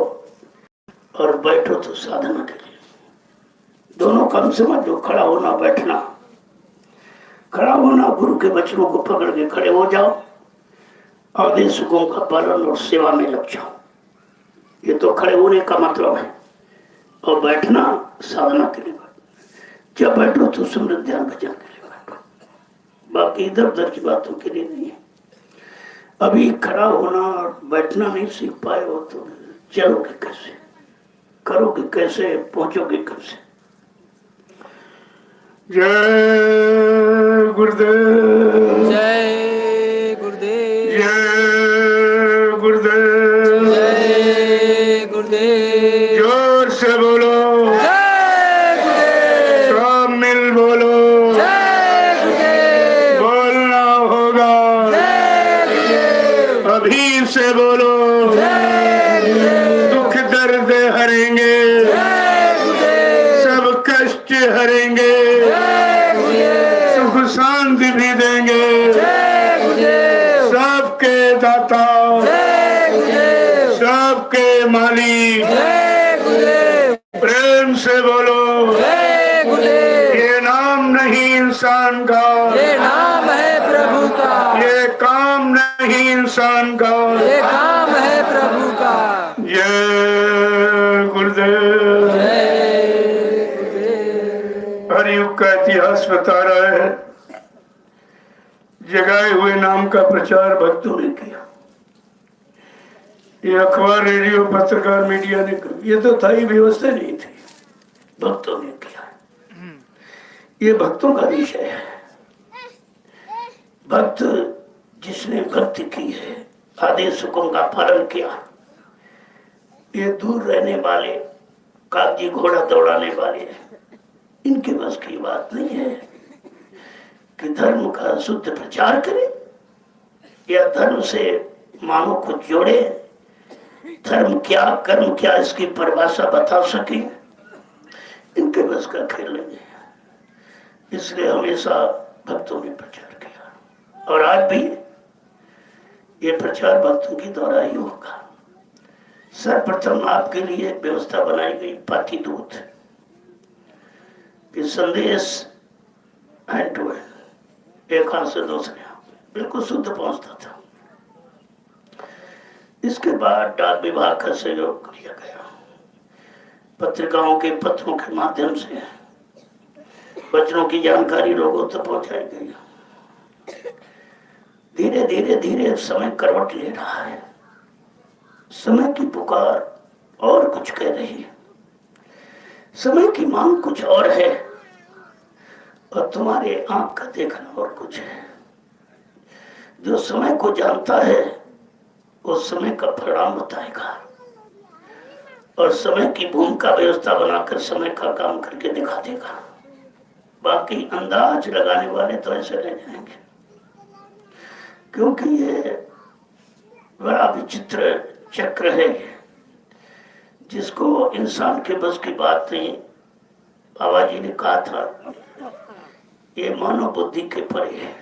और बैठो तो साधना के लिए। दोनों कम समझ लो, खड़ा होना बैठना। खड़ा होना गुरु के वचनों को पकड़ के खड़े हो जाओ, आदेशों का पालन और सेवा में लग जाओ। ये तो खड़े होने का मतलब है। और बैठना साधना के लिए बैठो। जब बैठो तो सुमृत ध्यान भजन के लिए बैठो, बाकी इधर उधर की बातों के लिए नहीं है। अभी खड़ा होना और बैठना नहीं सीख पाए हो तो चलोगे कैसे, करोगे कैसे, पहुंचोगे कैसे। जय गुरुदेव, जय गुरुदेव, जय गुरुदेव, जय गुरुदेव, जोर से बोलो, जय गुरुदेव, सब मिल बोलो, जय गुरुदेव, बोलना होगा, जय गुरुदेव, अभी से बोलो, जय गुरुदेव, दुख दर्द हरेंगे, जय गुरुदेव, सब कष्ट हरेंगे, जय गुरुदेव, सुख शांति भी देंगे, जय गुरुदेव, सबके दाता, जय गुरुदेव, सबके मालिक, जय गुरुदेव, प्रेम से बोलो, जय गुरुदेव, ये नाम नहीं इंसान का, ये नाम है प्रभु का, ये काम नहीं इंसान का। ये काम है प्रभु का। जय गुरुदेव। जय गुरुदेव, हर युग का इतिहास बता रहा है, जगाए हुए नाम का प्रचार भक्तों ने किया। ये अखबार, रेडियो, पत्रकार, मीडिया ने किया। ये तो था ही, व्यवस्था नहीं थी, भक्तों ने किया। ये भक्तों का विषय है। भक्त जिसने भक्ति की है, आदेशों का पालन किया, ये दूर रहने वाले, कागजी घोड़ा दौड़ाने वाले, इनके बस की बात नहीं है कि धर्म का शुद्ध प्रचार करे या धर्म से मानव को जोड़े, धर्म क्या कर्म क्या इसकी परिभाषा बता सके। इनके बस का खेल नहीं है। इसलिए हमेशा भक्तों ने प्रचार किया और आज भी ये प्रचार भक्तों के द्वारा ही होगा। सर्वप्रथम आपके लिए एक व्यवस्था बनाई गई, पाती दूत, कि संदेश हैंड टू हैंड, एक हाथ से दूसरे हाथ बिल्कुल शुद्ध पहुंचता था। इसके बाद डाक विभाग का सहयोग किया गया, पत्रिकाओं के पत्रों के माध्यम से वचनों की जानकारी लोगों तक पहुंचाई गई। धीरे धीरे धीरे समय करवट ले रहा है। समय की पुकार और कुछ कह रही है, समय की मांग कुछ और है और तुम्हारे आंख का देखना और कुछ है। जो समय को जानता है वो समय का परिणाम बताएगा और समय की भूमिका व्यवस्था बनाकर समय का काम करके दिखा देगा। बाकी अंदाज लगाने वाले तो ऐसे रह जाएंगे, क्योंकि ये बड़ा विचित्र चक्र है जिसको इंसान के बस की बात नहीं। बाबा जी ने कहा था ये मानव बुद्धि के परे है।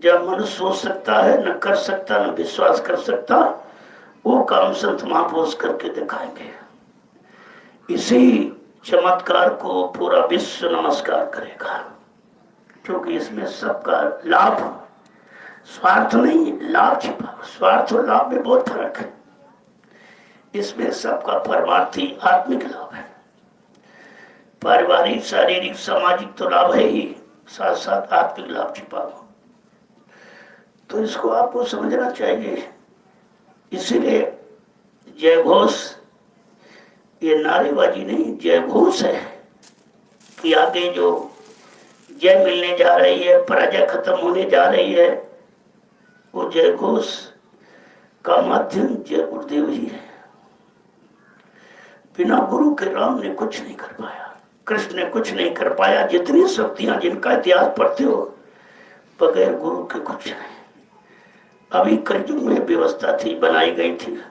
जब मनुष्य सोच सकता है, न कर सकता, न विश्वास कर सकता, वो काम संत महापुरुष करके दिखाएंगे। इसी चमत्कार को पूरा विश्व नमस्कार करेगा, क्योंकि इसमें सबका लाभ, स्वार्थ नहीं, लाभ छिपा। स्वार्थ और लाभ में बहुत फर्क है। इसमें सबका परमार्थी आत्मिक लाभ है। पारिवारिक, शारीरिक, सामाजिक तो लाभ है ही, साथ साथ आत्मिक लाभ छिपा हो। तो इसको आपको समझना चाहिए। इसीलिए जय घोष, ये नारेबाजी नहीं, जय घोष है कि आगे जो जय मिलने जा रही है, पराजय खत्म होने जा रही है, वो जय घोष का माध्यम जय गुरुदेव ही है। बिना गुरु के राम ने कुछ नहीं कर पाया, कृष्ण ने कुछ नहीं कर पाया। जितनी शक्तियां, जिनका इतिहास पढ़ते हो, बगैर गुरु के कुछ नहीं। अभी कलयुग में व्यवस्था थी, बनाई गई थी,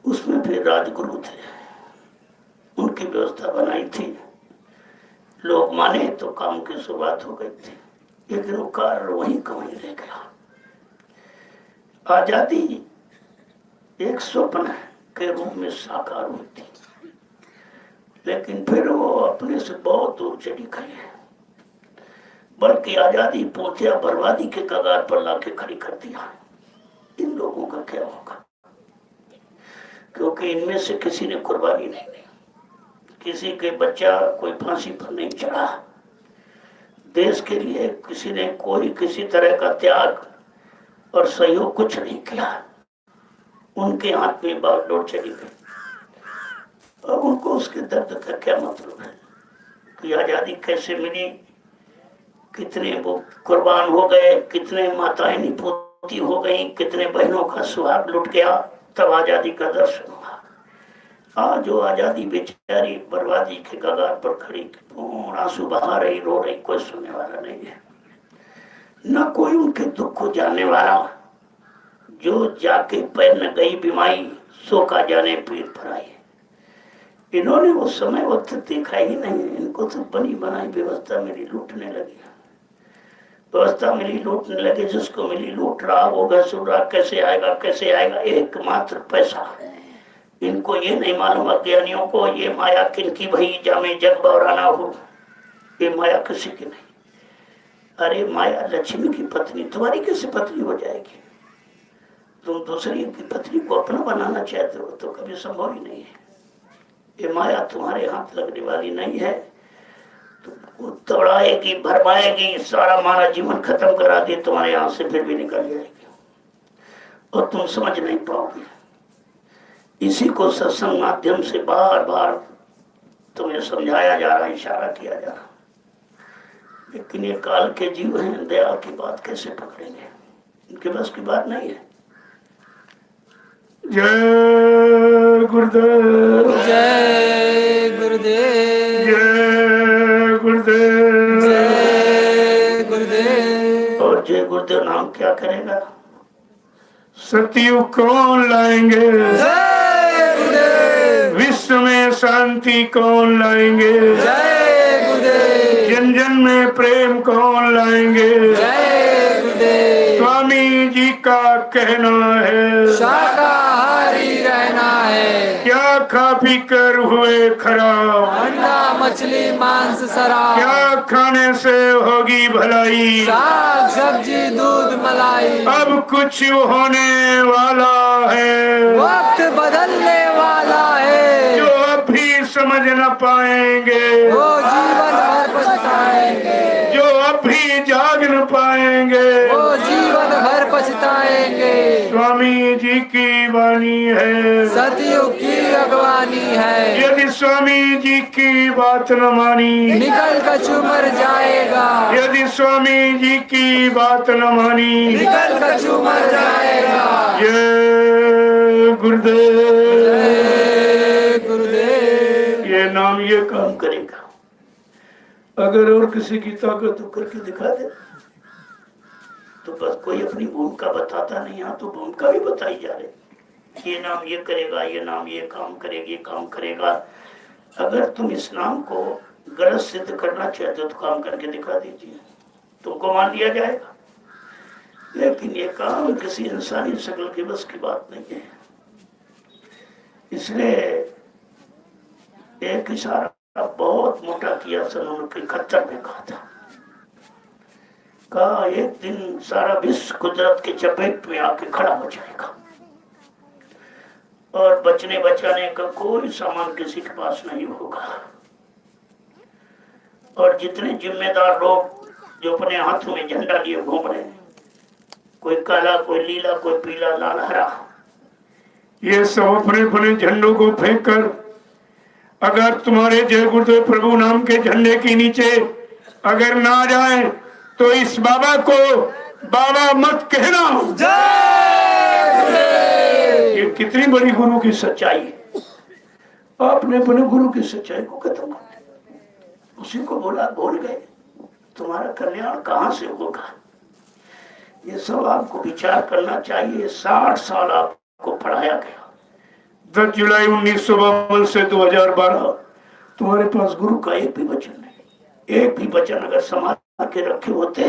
उसमें फिर राजगुरु थे, उनकी व्यवस्था बनाई थी। लोग माने तो काम की शुरुआत हो गई थी, लेकिन वो कार्य वहीं का वहीं रह गया। आजादी एक स्वप्न के रूप में साकार हुई थी, लेकिन फिर वो अपने से बहुत दूर चली गई है। बल्कि आजादी पूर्तिया बर्बादी के कगार पर लाके खड़ी कर दिया। इन लोगों का क्या होगा? क्योंकि इनमें से किसी ने कुर्बानी नहीं दी, किसी के बच्चा कोई फांसी पर नहीं चढ़ा, देश के लिए किसी ने कोई किसी तरह का त्याग और सहयोग कुछ नहीं किया। उनके हाथ में बागडोर चली गई। अब उनको उसके दर्द का क्या मतलब है कि आजादी कैसे मिली, कितने वो कुर्बान हो गए, कितने माताएं निपोती हो गई, कितने बहनों का सुहाग लुट गया, तब आजादी का दर्शन हुआ। आज जो आजादी बेचारी बर्बादी के कगार पर खड़ी पूर्ण आंसू बहा रही, रो रही, कोई सुनने वाला नहीं है, न कोई उनके दुख को जानने वाला। जो जाके पैर न गई बीमारी, सो का जाने पीर पर आई। इन्होंने वो समय वक्त देखा ही नहीं। इनको तो बनी बनाई व्यवस्था मिली, लूटने लगी, व्यवस्था मिली, लूटने लगे। जिसको मिली लूट रहा, वो घसुर रहा, कैसे आएगा कैसे आएगा, एकमात्र पैसा। इनको ये नहीं मालूम अज्ञानियों को, ये माया किनकी भई जामे जग बौराना हो, ये माया किसी की नहीं। अरे माया लक्ष्मी की पत्नी तुम्हारी कैसे पत्नी हो जाएगी? तुम दूसरी की पत्नी को अपना बनाना चाहते हो तो कभी संभव ही नहीं है। ये माया तुम्हारे हाथ लगने वाली नहीं है। तुमको दौड़ाएगी, भरमाएगी, सारा मानव जीवन खत्म करा दे तुम्हारे यहाँ से, फिर भी निकल जाएगी और तुम समझ नहीं पाओगे। इसी को सत्संग माध्यम से बार बार तुम्हें समझाया जा रहा, इशारा किया जा रहा। लेकिन ये काल के जीव हैं, दया की बात कैसे पकड़ेंगे? इनके बस की बात नहीं है। जय गुरुदेव, जय गुरुदेव, जय गुरुदेव, जय गुरुदेव। और जय गुरुदेव नाम क्या करेगा? सतयुग कौन लाएंगे? जय गुरुदेव। विश्व में शांति कौन लाएंगे? जय गुरुदेव। जन जन में प्रेम कौन लाएंगे? जय गुरुदेव। स्वामी जी का कहना है, शाकाहारी रहना है, क्या खा पी कर हुए खराब, अंडा मछली मांस शराब, क्या खाने से होगी भलाई, साग सब्जी दूध मलाई। अब कुछ होने वाला है, वक्त बदलने वाला है, जो अभी समझ न पाएंगे, वो जीवन भर पछताएंगे, जो अभी जाग न पाएंगे, वो जीवन भर पछताएंगे। स्वामी जी की वाणी है, सतयुग की अगवानी है, यदि स्वामी जी की बात न मानी, निकल कछु मर जाएगा, यदि स्वामी जी की बात न मानी, निकल कछु मर जाएगा। ये गुरुदेव, जय गुरुदेव। ये नाम ये काम करेगा। अगर और किसी की ताकत हो करके दिखा दे तो बस कोई अपनी भूमिका बताता नहीं। यहाँ तो भूमिका भी बताई जा रही, ये नाम ये करेगा, ये नाम ये काम करेगी, ये काम करेगा। अगर तुम इस नाम को गलत सिद्ध करना चाहते हो तो काम करके दिखा दीजिए, तुमको मान लिया जाएगा। लेकिन ये काम किसी इंसानी शक्ल की बस की बात नहीं है। इसलिए एक इशारा बहुत मोटा किया सन 1971 में कहा एक दिन सारा विश्व कुदरत के चपेट में आके खड़ा हो जाएगा और बचने बचाने का कोई सामान किसी के पास नहीं होगा। और जितने जिम्मेदार लोग जो अपने हाथों में झंडा लिए घूम रहे हैं, कोई काला, कोई नीला, कोई पीला, लाल, हरा, ये सब अपने अपने झंडों को फेंक कर अगर तुम्हारे जय गुरुदेव प्रभु नाम के झंडे के नीचे अगर ना जाए तो इस बाबा को बाबा मत कहना। ये कितनी बड़ी गुरु की सच्चाई। आपने अपने गुरु की सच्चाई को खत्म कर दिया, उसी को बोला भूल गए, तुम्हारा कल्याण कहाँ से होगा? ये सब आपको विचार करना चाहिए। 60 साल आपको पढ़ाया गया। 10 जुलाई 1952 से 2012 तुम्हारे पास गुरु का एक भी वचन नहीं। एक भी वचन अगर संभाल के रखे होते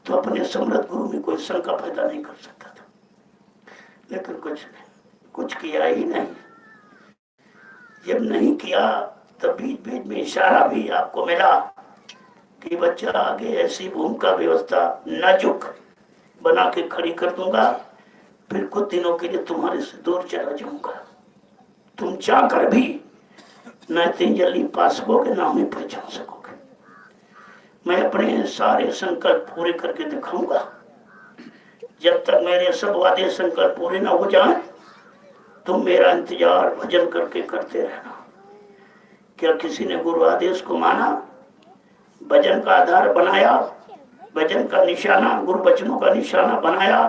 तो अपने समृद्ध गुरु में कोई शंका पैदा नहीं कर सकता था। लेकिन कुछ किया ही नहीं। जब नहीं किया तब बीच बीच में इशारा भी आपको मिला कि बच्चा आगे ऐसी भूमिका व्यवस्था नाजुक बना के खड़ी कर दूंगा, फिर कुछ दिनों के लिए तुम्हारे से दूर चला जाऊंगा। तुम चाहकर भी न इतनी जल्दी पा सकोगे, ना उन्हें पहचान सकोगे। मैं अपने सारे संकल्प पूरे करके दिखाऊंगा। जब तक मेरे सब वादे संकल्प पूरे ना हो जाए, तुम मेरा इंतजार भजन करके करते रहना। क्या किसी ने गुरु आदेश को माना, भजन का आधार बनाया, भजन का निशाना, गुरु वचनों का निशाना बनाया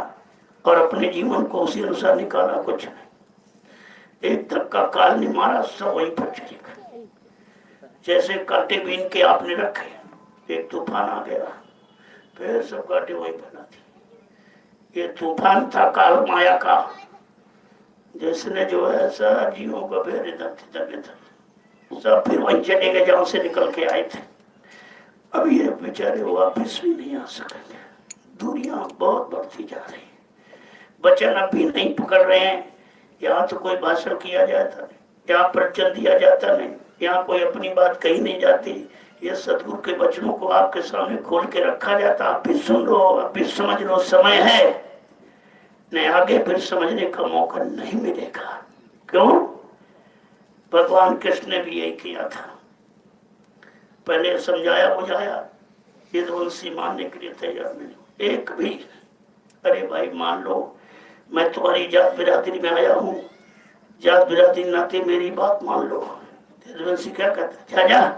और अपने जीवन को उसी अनुसार निकाला? कुछ नहीं। एक धक्का काल ने मारा, सब वहीं पर चले गए। जैसे कांटे बीन के आपने रखे, एक तूफान आ गया, फिर सब कांटे वहीं फैला दिए। ये तूफान था काल माया का, जिसने जो है सब जीवों का भेद सब फिर वहीं चले गए जहां से निकल के आए थे। अब ये बेचारे वापिस भी नहीं आ सकेंगे। दूरियां बहुत बढ़ती जा रही, वचन अब भी नहीं पकड़ रहे हैं। यहाँ तो कोई भाषण किया जाता नहीं, यहाँ प्रवचन दिया जाता नहीं, यहाँ कोई अपनी बात कही नहीं जाती। ये सदगुरु के वचनों को आपके सामने खोल के रखा जाता, आप भी सुन लो, आप भी समझ लो। समय है, नहीं आगे फिर समझने का मौका नहीं मिलेगा। क्यों? भगवान कृष्ण ने भी यही किया था। पहले समझाया बुझाया, यदुवंशी मानने के लिए तैयार नहीं एक भी। अरे भाई मान लो मैं तुम्हारी जात बिरादरी में आया हूँ, जात बिरादरी नाते मेरी बात मान लो। यदुवंशी क्या कहता, जा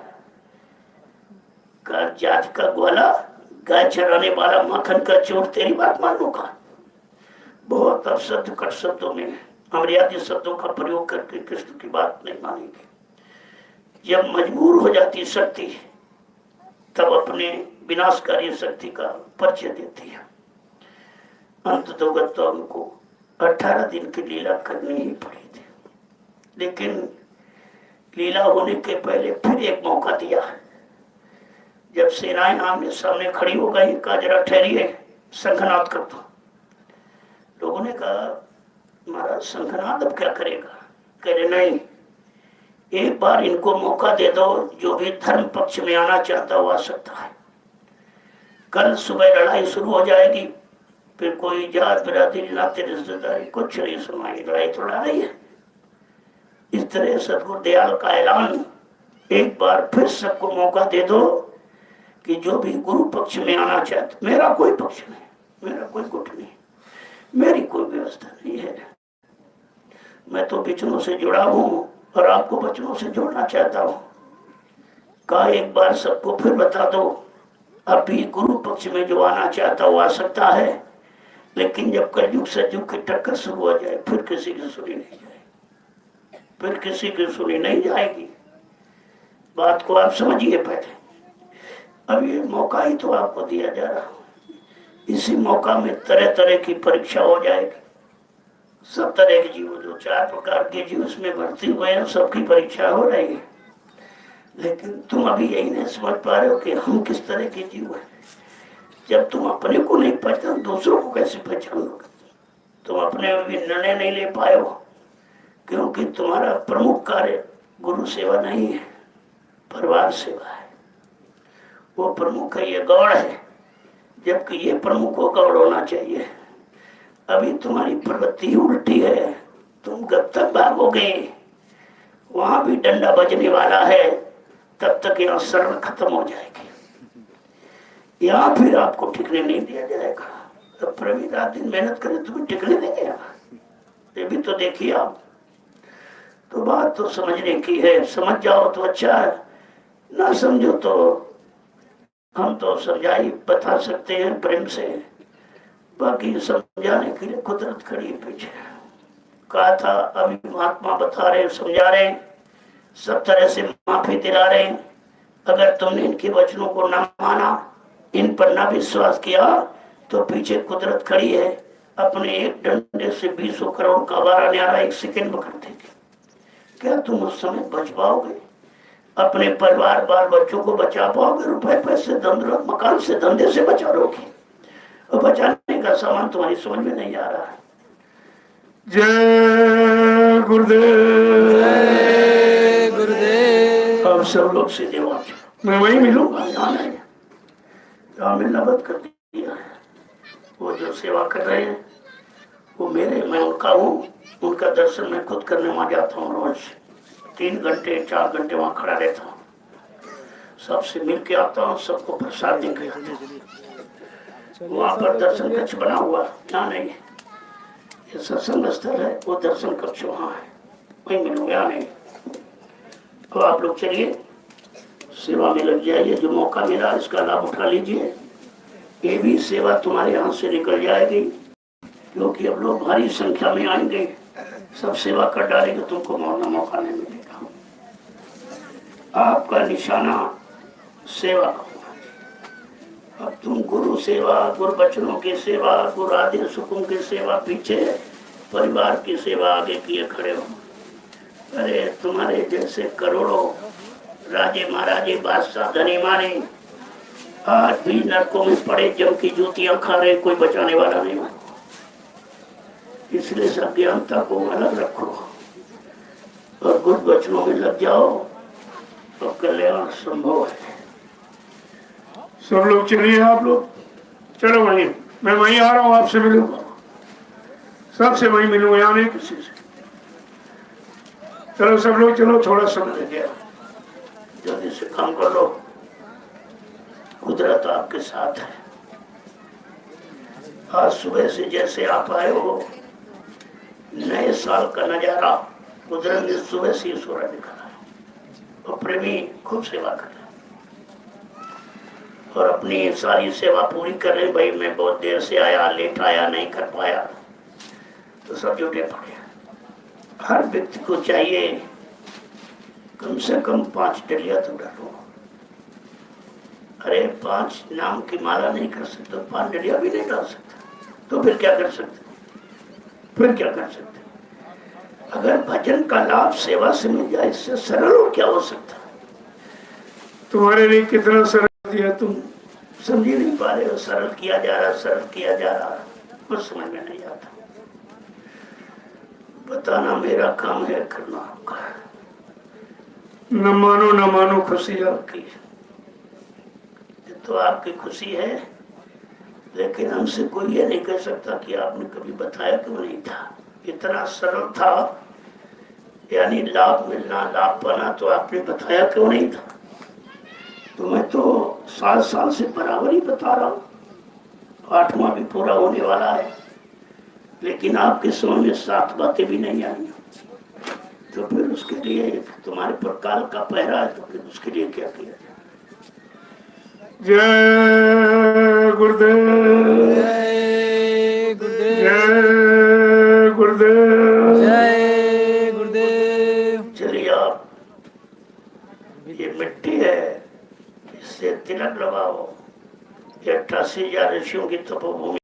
का जात का ग्वाला, गाय चराने वाला, माखन का चोर, तेरी बात मान लो का? बहुत अपशब्द कट शब्दों में अमर्यादित शब्दों का प्रयोग करके कृष्ण की बात नहीं मानेंगे। जब मजबूर हो जाती शक्ति, तब अपने विनाशकारी शक्ति का परिचय देती है। अंततोगत तो हमको 18 दिन की लीला करनी ही पड़ी थी, लेकिन लीला होने के पहले फिर एक मौका दिया। जब सेनाएं आमने सामने खड़ी हो गई, कहा जरा ठहरिए, शंखनाद कर दो। लोगों ने कहा महाराज शंखनाद अब क्या करेगा? कह रहे नहीं, एक बार इनको मौका दे दो, जो भी धर्म पक्ष में आना चाहता हो आ सकता है। कल सुबह लड़ाई शुरू हो जाएगी, फिर कोई जात बिरादरी नाते रिश्तेदारी कुछ नहीं सुनाई, लड़ाई तो लड़ाई है। इस तरह सदगुरु दयाल का ऐलान, एक बार फिर सबको मौका दे दो कि जो भी गुरु पक्ष में आना चाहता। मेरा कोई पक्ष नहीं, मेरा कोई गुट नहीं, मेरी कोई व्यवस्था नहीं है। मैं तो वचनों से जुड़ा हूं और आपको वचनों से जोड़ना चाहता हूं। कहा एक बार सबको फिर बता दो, अभी गुरु पक्ष में जो आना चाहता वो आ सकता है, लेकिन जब कलयुग सतयुग की टक्कर शुरू हो जाए, फिर किसी की सुनी नहीं जाएगी, फिर किसी की सुनी नहीं जाएगी। बात को आप समझिए पहले। अब ये मौका ही तो आपको दिया जा रहा, इसी मौका में तरह तरह की परीक्षा हो जाएगी। सब तरह के जीव, जो 4 प्रकार के जीव उसमें भर्ती हुए हैं, सबकी परीक्षा हो रही है। लेकिन तुम अभी यही नहीं समझ पा रहे हो कि हम किस तरह के जीव हैं। जब तुम अपने को नहीं पहचान, दूसरों को कैसे पहचान लोगे? तुम अपने में भी निर्णय नहीं ले पाए हो, क्योंकि तुम्हारा प्रमुख कार्य गुरु सेवा नहीं है, परिवार सेवा है। वो प्रमुख है, ये गौड़ है, जबकि ये प्रमुख को गौड़ होना चाहिए। अभी तुम्हारी प्रवृत्ति उल्टी है, तुम कब तक भागोगे? वहां भी डंडा बजने वाला है, तब तक यहाँ शरण खत्म हो जाएगी। यहाँ फिर आपको टिकने नहीं दिया जाएगा। तो प्रवीण रात दिन मेहनत करे, तुम्हें टिकने देंगे यहाँ? ये भी तो देखिए आप। तो बात तो समझने की है, समझ जाओ तो अच्छा है, ना समझो तो हम तो समझाई बता सकते हैं प्रेम से, बाकी समझाने के लिए कुदरत खड़ी है पीछे। कहा था अभी महात्मा बता रहे, समझा रहे, सब तरह से माफी दिला रहे। अगर तुमने इनके वचनों को ना माना, इन पर ना विश्वास किया, तो पीछे कुदरत खड़ी है, अपने एक डंडे से 20 करोड़ का वारा न्यारा 1 सेकंड में कर देगी। क्या तुम उस समय बच पाओगे? अपने परिवार बाल बच्चों को बचा पाओगे? रुपए पैसे धन मकान से धंधे से बचा लोगे? और बचाने का सामान तुम्हारी समझ में नहीं आ रहा है। जय गुरुदेव, जय गुरुदेव। अब सब लोग सीधे वाच, मैं वही मिलूंगा, यहाँ नहीं। हमें नबद कर दिया है। वो जो सेवा कर रहे हैं वो मेरे, मैं उनका हूँ। उनका दर्शन मैं खुद करने वहाँ जाता हूँ रोज 3 घंटे 4 घंटे वहाँ खड़ा रहता हूँ, सबसे मिल के आता हूँ, सबको प्रसाद दे के आता हूँ। वहाँ पर दर्शन कक्ष बना हुआ यहाँ नहीं, ये सत्संग स्थल है, वो दर्शन कक्ष वहाँ है, वहीं मिलूँ, यहाँ नहीं। तो आप लोग चलिए सेवा में लग जाइए, जो मौका मिला इसका लाभ उठा लीजिए। ये भी सेवा तुम्हारे यहाँ से निकल जाएगी, क्योंकि अब लोग भारी संख्या में आएंगे, सब सेवा कर डालेंगे, तुमको मौका नहीं मिलेगा। आपका निशाना सेवा का होना। अब तुम गुरु सेवा, गुरु बचनों की सेवा, गुरु आदेश हुकुम की सेवा पीछे, परिवार की सेवा आगे किए खड़े हो। अरे तुम्हारे जैसे करोड़ों राजे महाराजे बादशाह धनी माने आज भी नरकों में पड़े जम की जूतियां खा रहे, कोई बचाने वाला नहीं। इसलिए सब ज्ञानता को अलग रखो और गुरु बचनों में लग जाओ तो कल्याण संभव है। सब लोग चलिए, आप लोग चलो वहीं, मैं वहीं आ रहा हूँ, आपसे मिलूंगा, सबसे वहीं मिलूंगा, यहाँ नहीं किसी से। चलो सब लोग चलो, थोड़ा समय लग गया, जल्दी से काम कर लो, कुदरत आपके साथ है। आज सुबह से जैसे आप आए हो, नए साल का नजारा कुदरत ने सुबह से सूरज दिखाया, और प्रेमी खूब सेवा कर रहे और अपनी सारी सेवा पूरी कर रहे। भाई मैं बहुत देर से आया, लेट आया, नहीं कर पाया, तो सब जुटे पड़े। हर व्यक्ति को चाहिए कम से कम 5 डलिया तो डालो। अरे 5 नाम की माला नहीं कर सकते, 5 डलिया भी नहीं डाल सकते, तो फिर क्या कर सकते? फिर क्या कर सकते? अगर भजन का लाभ सेवा से मिल जाए, इससे सरल और क्या हो सकता? तुम्हारे लिए कितना सरल दिया, तुम समझ नहीं पा रहे हो। सरल किया जा रहा, सरल किया जा रहा, कुछ समझ में नहीं आता। बताना मेरा काम है, करना आपका। न मानो खुशी आपकी, तो आपकी खुशी है, लेकिन हमसे कोई ये नहीं कह सकता कि आपने कभी बताया क्यों नहीं था। इतना सरल था, यानी लाभ मिलना, लाभ पाना, तो आपने बताया क्यों नहीं था? तो मैं तो 7 साल से बराबर ही बता रहा हूँ, 8वां भी पूरा होने वाला है, लेकिन आपके समझ में 7 बातें भी नहीं आई। तो फिर उसके लिए तुम्हारे पर काल का पहरा है, तो फिर उसके लिए क्या किया जाए? जय गुरुदेव, जय गुरुदेव, जय गुरुदेव, जय गुरुदेव। चलिए आप, ये मिट्टी है, इससे तिलक लगाओ। 88,000 ऋषियों की तपोभूमि